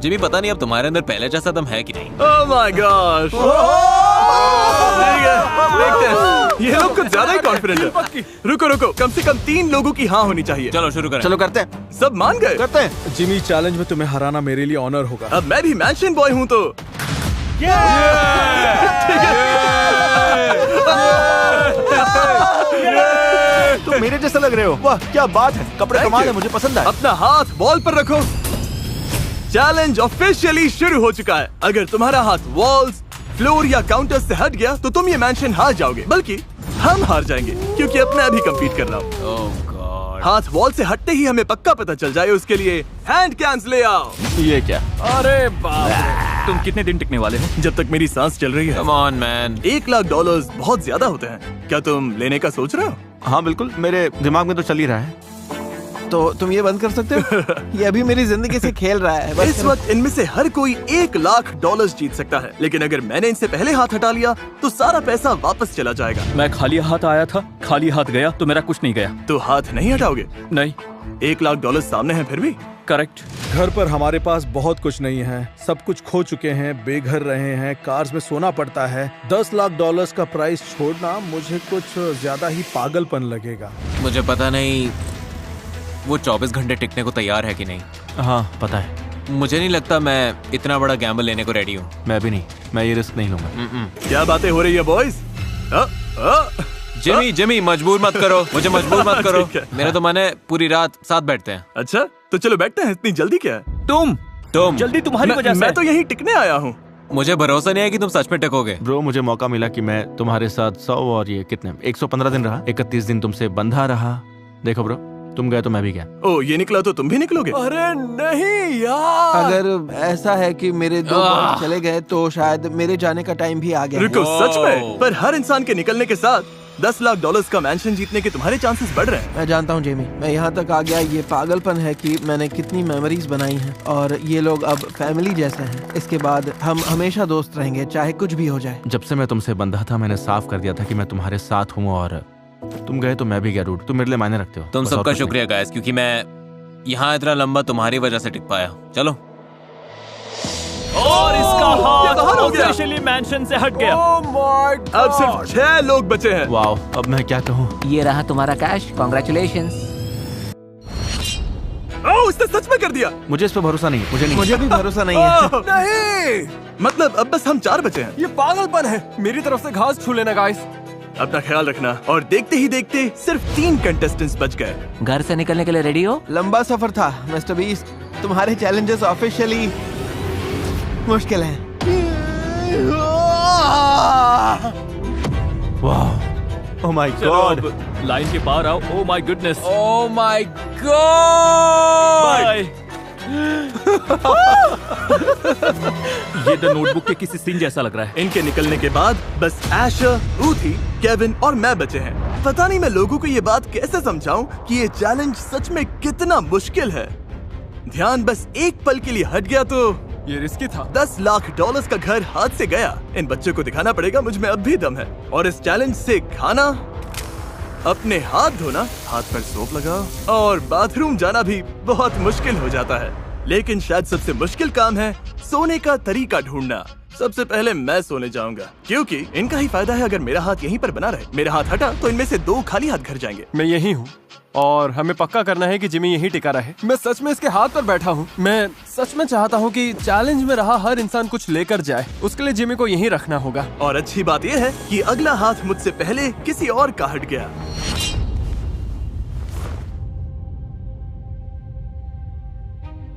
जिमी, पता नहीं अब तुम्हारे अंदर पहले जैसा दम है कि नहीं। ओह माय गॉश, देखते हैं। ये लोग कुछ ज्यादा ही कॉन्फिडेंट है। रुको, कम से कम 3 लोगों की हाँ होनी चाहिए। चलो शुरू करें। चलो करते हैं। सब मान गए? करते हैं। जिमी, चैलेंज में तुम्हें हराना मेरे लिए ऑनर होगा। अब मैं भी मैंशन बॉय हूँ तो तुम मेरे जैसा लग रहे हो। वाह क्या बात है, कपड़े कमाल है, मुझे पसंद आए। अपना हाथ वॉल पर रखो। चैलेंज ऑफिशियली शुरू हो चुका है। अगर तुम्हारा हाथ वॉल्स, फ्लोर या काउंटर से हट गया तो तुम ये मैंशन हार जाओगे, बल्कि हम हार जाएंगे क्योंकि अब मैं अभी कंपीट कर रहा हूँ। हाथ वॉल से हटते ही हमें पक्का पता चल जाए, उसके लिए हैंड कैंस ले आओ। ये क्या? अरे बाप रे, तुम कितने दिन टिकने वाले हो? जब तक मेरी सांस चल रही है। Come on man. $1,00,000 बहुत ज्यादा होते हैं। क्या तुम लेने का सोच रहे हो? हाँ बिल्कुल, मेरे दिमाग में तो चल ही रहा है। तो तुम ये बंद कर सकते हो? ये अभी मेरी जिंदगी से खेल रहा है। इस वक्त इनमें से हर कोई $1,00,000 जीत सकता है, लेकिन अगर मैंने इनसे पहले हाथ हटा लिया तो सारा पैसा वापस चला जाएगा। मैं खाली हाथ आया था, खाली हाथ गया तो मेरा कुछ नहीं गया। तो हाथ नहीं हटाओगे? नहीं। $1,00,000 सामने है फिर भी। करेक्ट। घर पर हमारे पास बहुत कुछ नहीं है, सब कुछ खो चुके हैं, बेघर रहे हैं, कार्स में सोना पड़ता है। $10,00,000 का प्राइस छोड़ना मुझे कुछ ज्यादा ही पागलपन लगेगा। मुझे पता नहीं वो 24 घंटे टिकने को तैयार है कि नहीं। हाँ पता है। मुझे नहीं लगता मैं इतना बड़ा गैम्बल लेने को रेडी हूँ। मैं भी नहीं, मैं ये रिस्क नहीं लूंगा। क्या बातें हो रही है बॉयज? जिमी मजबूर मत करो, मुझे मजबूर मत करो। मेरा तो मन है पूरी रात साथ बैठते हैं। अच्छा तो चलो बैठते हैं, इतनी जल्दी क्या है? तुम जल्दी तुम्हारी वजह से। मैं तो यहीं टिकने आया हूँ। मुझे भरोसा नहीं है कि तुम सच में टिकोगे। ब्रो मुझे मौका मिला कि मैं तुम्हारे साथ 100 और ये कितने 115 दिन रहा, 31 दिन तुमसे बंधा रहा। देखो ब्रो, तुम गए तो मैं भी गया। ओ ये निकला तो तुम भी निकलोगे? अरे नहीं यार। अगर ऐसा है कि मेरे 2 बॉस चले गए तो शायद मेरे जाने का टाइम भी आ गया। रुको, सच में? पर हर इंसान के निकलने के साथ $10,00,000 का मैंशन जीतने के तुम्हारे चांसेस बढ़ रहे हैं। मैं जानता हूँ जेमी, मैं यहाँ तक आ गया, ये पागलपन है कि मैंने कितनी मेमोरीज बनाई हैं और ये लोग अब फैमिली जैसे हैं। इसके बाद हम हमेशा दोस्त रहेंगे, चाहे कुछ भी हो जाए। जब से मैं तुमसे बंधा था मैंने साफ कर दिया था कि मैं तुम्हारे साथ हूँ, और तुम गए तो मैं भी गया। डूड तुम मेरे लिए मायने रखते हो। तुम बस और सबका कुछ शुक्रिया गाइस, क्योंकि मैं यहाँ इतना लंबा तुम्हारी वजह से टिक पाया। चलो। और इसका हाथ कहाँ हो गया? ऑफिशियली मैंशन से हट गया। अब सिर्फ 6 लोग बचे हैं। वाओ, अब मैं क्या कहूँ। ये रहा तुम्हारा कैश, कॉन्ग्रेचुलेशंस। ओह उसने सच में कर दिया। मुझे इस पे भरोसा नहीं है, मुझे नहीं। मुझे भी भरोसा नहीं है। नहीं, मतलब अब बस हम 4 बचे हैं। ये पागलपन है। मेरी तरफ से घास छू लेना गाइस। अपना ख्याल रखना। और देखते ही देखते सिर्फ 3 कंटेस्टेंट्स बच गए। घर से निकलने के लिए रेडी हो? लंबा सफर था मिस्टर बीस्ट, तुम्हारे चैलेंजेस ऑफिशियली मुश्किल हैं। वाह, ओह माय गॉड। लाइन के पार आओ। Oh my goodness. Oh my God. Bye. ये द नोटबुक के किसी सीन जैसा लग रहा है। इनके निकलने के बाद बस एशर, रूथी, केविन और मैं बचे हैं। पता नहीं मैं लोगों को ये बात कैसे समझाऊं कि ये चैलेंज सच में कितना मुश्किल है। ध्यान बस एक पल के लिए हट गया तो ये रिस्की था। $10,00,000 का घर हाथ से गया। इन बच्चों को दिखाना पड़ेगा मुझ में अब भी दम है। और इस चैलेंज से खाना, अपने हाथ धोना, हाथ पर सोप लगाओ और बाथरूम जाना भी बहुत मुश्किल हो जाता है। लेकिन शायद सबसे मुश्किल काम है सोने का तरीका ढूंढना। सबसे पहले मैं सोने जाऊंगा, क्योंकि इनका ही फायदा है अगर मेरा हाथ यहीं पर बना रहे। मेरा हाथ हटा तो इनमें से 2 खाली हाथ घर जाएंगे। मैं यही हूँ और हमें पक्का करना है कि जिमी यहीं टिका रहे। मैं सच में इसके हाथ पर बैठा हूँ। मैं सच में चाहता हूँ कि चैलेंज में रहा हर इंसान कुछ लेकर जाए। उसके लिए जिमी को यहीं रखना होगा। और अच्छी बात यह है कि अगला हाथ मुझसे पहले किसी और का हट गया।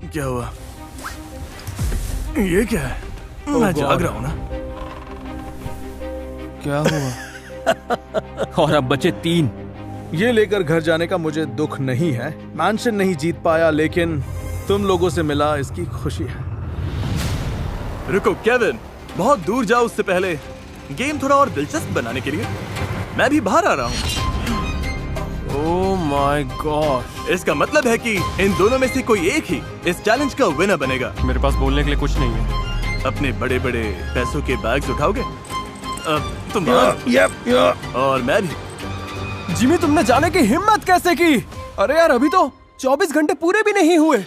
क्या हुआ? ये क्या है? मैं जाग रहा हूँ ना। क्या हुआ? और अब बचे 3। ये लेकर घर जाने का मुझे दुख नहीं है। मैंशन नहीं जीत पाया, लेकिन तुम लोगों से मिला इसकी खुशी है। रुको केविन, बहुत दूर जाओ उससे पहले गेम थोड़ा और दिलचस्प बनाने के लिए मैं भी बाहर आ रहा हूँ। ओह माय गॉड। इसका मतलब है कि इन दोनों में से कोई एक ही इस चैलेंज का विनर बनेगा। मेरे पास बोलने के लिए कुछ नहीं है। अपने बड़े बड़े पैसों के बैग्स उठाओगे? अब तुम और मैं भी। जिमी तुमने जाने की हिम्मत कैसे की? अरे यार अभी तो 24 घंटे पूरे भी नहीं हुए।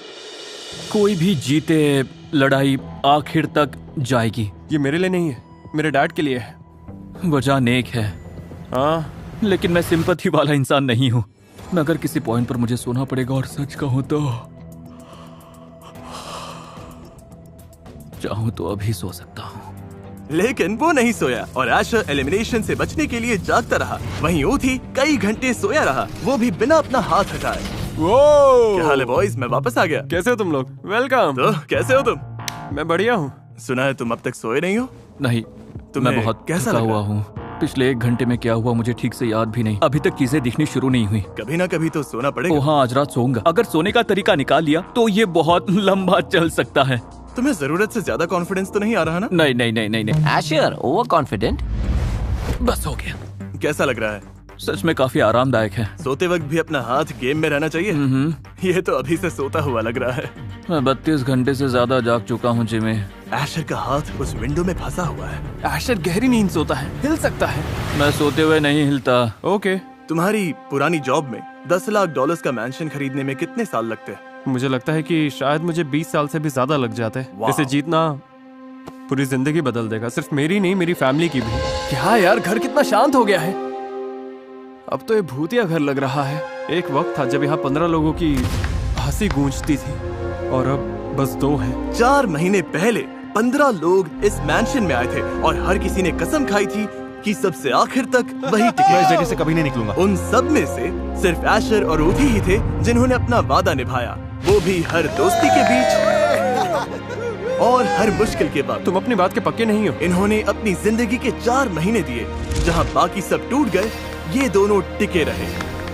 कोई भी जीते लड़ाई आखिर तक जाएगी। ये मेरे लिए नहीं है, मेरे डैड के लिए है। वजह नेक है। हाँ, लेकिन मैं सिंपैथी वाला इंसान नहीं हूँ। मैं अगर किसी पॉइंट पर मुझे सोना पड़ेगा और सच कहूँ तो चाहूँ तो अभी सो सकता हूँ। लेकिन वो नहीं सोया और एशर एलिमिनेशन से बचने के लिए जागता रहा। वहीं ऊथी कई घंटे सोया रहा, वो भी बिना अपना हाथ हटाए। क्या हाल है बॉयज? मैं वापस आ गया। कैसे हो तुम लोग? वेलकम। तो कैसे हो तुम? मैं बढ़िया हूँ। सुना है तुम अब तक सोए नहीं हो? नहीं, मैं बहुत कैसा थका लगा? हुआ हूँ। पिछले 1 घंटे में क्या हुआ मुझे ठीक से याद भी नहीं। अभी तक चीजें दिखनी शुरू नहीं हुई। कभी ना कभी तो सोना पड़ेगा। ओ हाँ, आज रात सोऊंगा। अगर सोने का तरीका निकाल लिया तो ये बहुत लंबा चल सकता है। तुम्हें जरूरत से ज्यादा कॉन्फिडेंस तो नहीं आ रहा ना? नहीं नहीं नहीं नहीं नहीं। Asher over confident. बस हो गया। कैसा लग रहा है? सच में काफी आरामदायक है। सोते वक्त भी अपना हाथ गेम में रहना चाहिए। ये तो अभी से सोता हुआ लग रहा है। मैं 32 घंटे से ज्यादा जाग चुका हूँ जिमी। एशर का हाथ उस विंडो में फंसा हुआ है। एशर गहरी नींद सोता है, हिल सकता है। मैं सोते हुए नहीं हिलता। ओके। तुम्हारी पुरानी जॉब में $10 लाख का मैंशन खरीदने में कितने साल लगते हैं? मुझे लगता है कि शायद मुझे 20 साल से भी ज्यादा लग जाते हैं। इसे जीतना पूरी जिंदगी बदल देगा, सिर्फ मेरी नहीं, मेरी फैमिली की भी। क्या यार, घर कितना शांत हो गया है। अब तो ये भूतिया घर लग रहा है। एक वक्त था जब यहाँ 15 लोगों की हंसी गूंजती थी और अब बस 2 हैं। 4 महीने पहले 15 लोग इस मैंशन में आए थे और हर किसी ने कसम खाई थी कि सबसे आखिर तक वही टिके। इस जगह से कभी नहीं निकलूंगा। उन सब में से सिर्फ एशर और ऊथी ही थे जिन्होंने अपना वादा निभाया, वो भी हर दोस्ती के बीच और हर मुश्किल के बाद। तुम अपनी बात के पक्के नहीं हो। इन्होंने अपनी जिंदगी के 4 महीने दिए, जहां बाकी सब टूट गए, ये दोनों टिके रहे।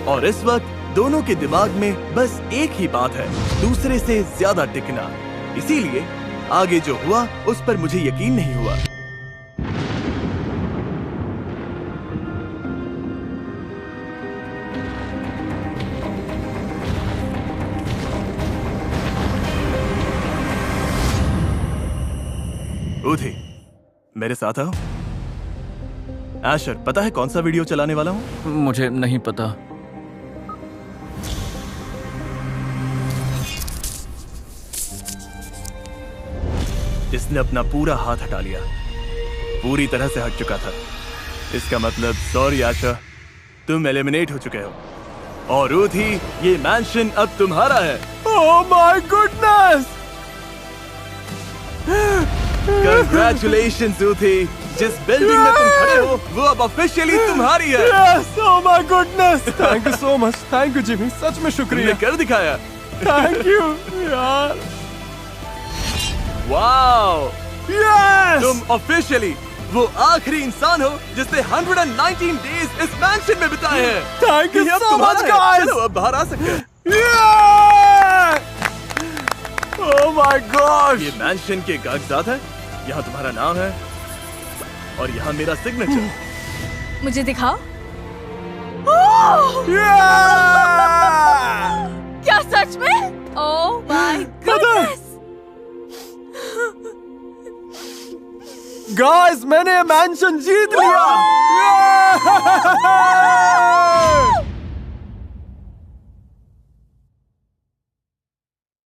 और इस वक्त दोनों के दिमाग में बस एक ही बात है, दूसरे से ज्यादा टिकना। इसीलिए आगे जो हुआ उस पर मुझे यकीन नहीं हुआ। ऊथी, मेरे साथ आओ। एशर, पता है कौन सा वीडियो चलाने वाला हूँ? मुझे नहीं पता। इसने अपना पूरा हाथ हटा लिया, पूरी तरह से हट चुका था। इसका मतलब सॉरी एशर, तुम एलिमिनेट हो चुके हो। और ऊथी, ये मैंशन अब तुम्हारा है। ओह माय गुडनेस! Congratulations ऊथी, जिस बिल्डिंग में तुम खड़े हो वो अब ऑफिशियली तुम्हारी है। Yes, oh my goodness! Thank you so much, thank you Jimmy, सच में शुक्रिया। तुमने कर दिखाया। Thank you यार। वाओ! Yes! तुम ऑफिशियली वो आखिरी इंसान हो जिसने 119 डेज इस मैंशन में बिताए हैं। Thank you ये अब so तुम्हारा much है। guys! चलो अब बाहर आ सकते हैं। Yeah! Oh my gosh! ये मैंशन के कागजात है, यहाँ तुम्हारा नाम है और यहाँ मेरा सिग्नेचर। मुझे दिखाओ। क्या सच में? ओह माय गॉड! गाइस, मैंने ये मैंशन जीत लिया।